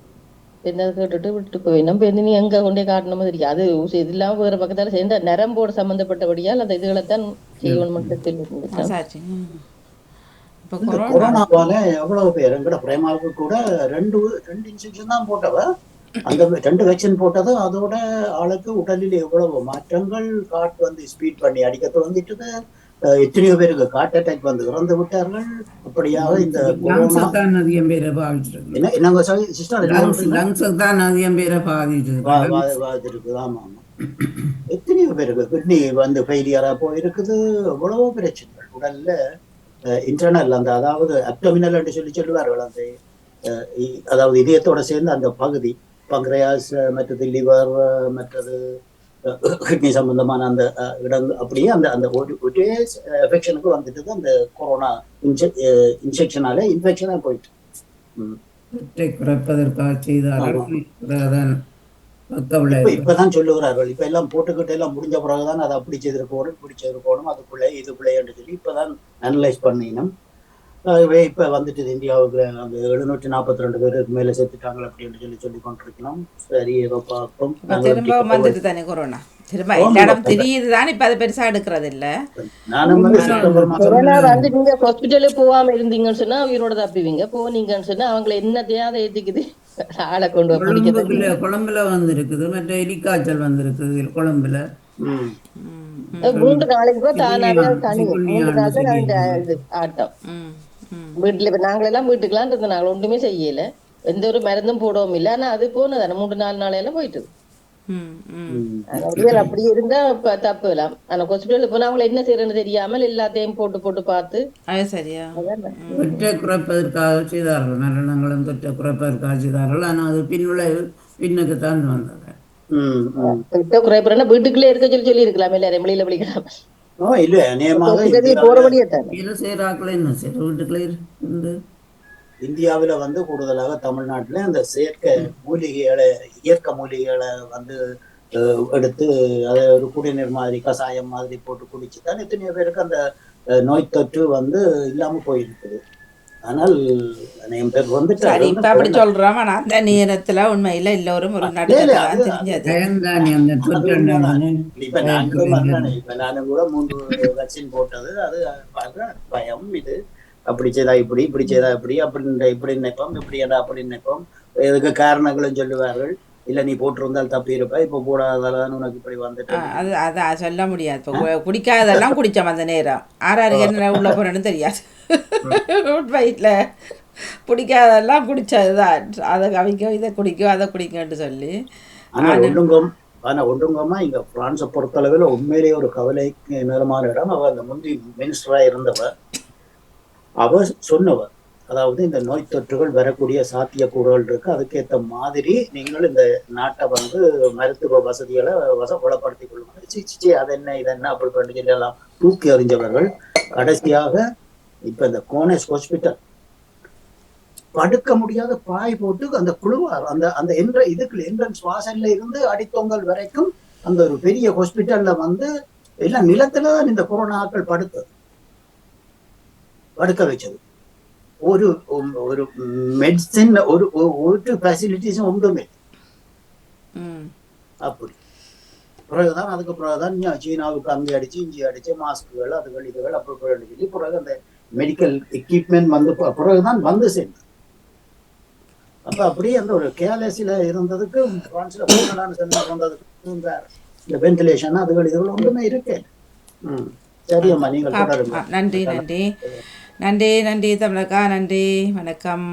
கேட்டுட்டு விட்டு போய் நம்ம நீ எங்க கொண்டே காட்டணுமோ தெரியும். அது ஊசி இது இல்லாம வேற பக்கத்தால சேர்ந்த நரம்போடு சம்பந்தப்பட்டபடியால் அந்த இதுகளைத்தான் செய்யணும். கொரோனாவால எவ்வளவு பேர் எங்கட பிரேமாவுக்கு கூட 2 இன்ஜெக்ஷன் தான் போட்டவ. அந்த 2 வேக்சின் போட்டதும் அதோட ஆளுக்கு உடலில் எவ்வளவு மாற்றங்கள் காட்டு வந்து ஸ்பீட் பண்ணி அடிக்க தொடங்கிட்டு எத்தனையோ பேருக்கு கார்ட் அட்டாக் வந்து இறந்து விட்டார்கள். அப்படியாக இந்த அதிகம் பேரை பாதிச்சிருக்கு. ஆமா ஆமா, எத்தனையோ பேருக்கு கிட்னி வந்து ஃபெயிலியரா போயிருக்குது. எவ்வளவோ பிரச்சனைகள் உடல்ல இன்டர்னல் அந்த அதாவது அப்டோமினல் என்று சொல்லுவார்கள். அந்த அதாவது இதயத்தோட சேர்ந்து அந்த பகுதி பங்க்ரியாஸ், மற்றது லிவர், மற்றது கிட்னி சம்பந்தமான அந்த இடங்கள் அப்படியே அந்த அந்த ஒரே எஃபெக்ஷனுக்கு வந்துட்டு அந்த கொரோனா இன்ஃபெக்ஷனால இன்ஃபெக்ஷனா போயிட்டு குறைப்பதற்காக செய்தார்கள். இப்பதான் சொல்லுகிறார்கள். இப்ப எல்லாம் போட்டுக்கிட்டு எல்லாம் முடிஞ்ச பிறகுதான் அதை அப்படி செய்திருக்கணும், இப்படி செய்திருக்கணும், அதுக்குள்ளே இதுக்குள்ளே என்று சொல்லி இப்பதான் அனலைஸ் பண்ணினோம். இப்ப வந்துட்டு இந்தியாவுக்கு அந்த 742 பேருக்கு மேல சேர்த்துட்டாங்க அப்படின்னு சொல்லி கொண்டிருக்கணும். சரி, ஏதோ பார்ப்போம். திரும்ப வந்துட்டு தானே கொரோனா திரும்ப எல்லா இடம் தெரியுது தானே. இப்ப அது பெருசா எடுக்கிறது இல்ல. கொரோனா வந்து நீங்க ஹாஸ்பிட்டலுக்கு போகாம இருந்தீங்கன்னு சொன்னா உயிரோட தப்பிவீங்க. போனீங்கன்னு சொன்னா அவங்களை என்னத்தையாவது ஏத்திக்குது ஆளை கொண்டு வந்து. கொழம்புல வந்திருக்குது, மற்ற எலிக்காய்ச்சல் வந்திருக்குது கொழம்புல. 3 நாளைக்கு தானாவே தனி 3 நாள் தான் ஆட்டம். வீட்டுல இப்ப நாங்களெல்லாம் வீட்டுக்கெல்லாம் இருந்த நாங்கள் ஒன்றுமே செய்யல, எந்த ஒரு மருந்தும் போடவும் இல்லை. ஆனா அது போனதானே 3-4 நாளையெல்லாம் போயிட்டு அப்படி இருந்தா தப்பு இல்லாம். ஆனா ஹாஸ்பிட்டல் போனா அவங்களை என்ன செய்யறன்னு தெரியாமல் எல்லாத்தையும் போட்டு போட்டு பார்த்து சரியா தொற்றை குறைப்பதற்காக செய்தார்கள். மரணங்களும் தொற்றை குறைப்பதற்காக செய்தார்கள். ஆனா அது பின்னுக்கு தான் வந்தாங்க. குறைப்புறா வீட்டுக்குள்ளே இருக்க சொல்லி இருக்கலாம், எல்லாரும் வெளியில விழிக்கலாம். இந்தியாவில வந்து கூடுதலாக தமிழ்நாட்டுல அந்த செயற்கை மூலிகைகளை இயற்கை மூலிகைகளை வந்து எடுத்து அதை ஒரு குடிநீர் மாதிரி கசாயம் மாதிரி போட்டு குடிச்சுதான் எத்தனையோ பேருக்கு அந்த நோய் தொற்று வந்து இல்லாம போயிருக்குது. ஆனால் வந்துட்டு அப்படி சொல்றோம். ஆனா அந்த நேரத்துல உண்மையில எல்லோரும் ஒரு இப்ப நானும் கூட 3 வேக்சின் போட்டது. அது பயம், இது அப்படி செய்தா இப்படி செய்தா இப்படி நினைப்போம், இப்படி அப்படி நினைப்போம். இதுக்கு காரணங்களும் சொல்லுவார்கள். இல்ல நீ போட்டிருந்தால் தப்பி இருப்ப, இப்ப போடாததால உனக்கு இப்படி வந்துட்டு. அது அதான் சொல்ல முடியாது. இப்போ குடிக்காதெல்லாம் குடித்தோம் அந்த நேரம். ஆறாருக்கு என்ன உள்ள போறேன்னு தெரியாது. வயிற்றில் பிடிக்காதெல்லாம் குடித்ததுதான். அதை கவிக்கும், இதை குடிக்கும், அதை குடிக்கும்னு சொல்லி. ஒன்றுங்கம்மா இங்க பிரான்ஸை பொறுத்தளவில் உண்மையிலேயே ஒரு கவலைக்கு நிலமான இடம். அவ அந்த முந்தி மினிஸ்டரா இருந்தவ, அவ சொன்னவ, அதாவது இந்த நோய் தொற்றுகள் வரக்கூடிய சாத்தியக்கூறுகள் இருக்கு, அதுக்கேற்ற மாதிரி நீங்கள் இந்த நாட்டை வந்து மருத்துவ வசதிகளை வளப்படுத்திக் கொள்ளுங்க. சிச்சி அது என்ன இது என்ன அப்படி பண்ணி எல்லாம் தூக்கி அறிஞ்சவர்கள் கடைசியாக இப்ப இந்த கோனேஸ் ஹாஸ்பிட்டல் படுக்க முடியாத பாய் போட்டு அந்த குழுவார் அந்த அந்த என்ட்ரன்ஸ் வாசல்ல இருந்து அடித்தொங்கல் வரைக்கும் அந்த ஒரு பெரிய ஹாஸ்பிட்டல்ல வந்து எல்லாம் நிலத்துலதான் இந்த கொரோனா ஆட்கள் படுக்க வச்சது. ஒரு ஒரு மெடிசின் ஒரு ஃபெசிலிட்டிஸும் ஒன்றுமே. அப்படி பிறகுதான் அதுக்கு பிறகுதான் சீனாவுக்கு அங்கே அடிச்சு இஞ்சி அடிச்சு மாஸ்குகள் அதுகள் இதுகள் அப்படி சொல்லி பிறகு அந்த மெடிக்கல் எக்யூப்மெண்ட் வந்து பிறகுதான் வந்து சேர்ந்து. அப்ப அப்படியே அந்த ஒரு கேர்லெஸ்ல இருந்ததுக்கு பிரான்ஸ்ல வந்ததுக்கு இந்த வென்டிலேஷன் அதுகள் இதுகள் ஒன்றுமே இருக்கு. சரியம்மா, நீங்கள் தொடருங்க. நன்றி நன்றி நன்றி நன்றி தமிழக்கா, நன்றி, வணக்கம்.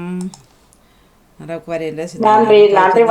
நன்றி நன்றி.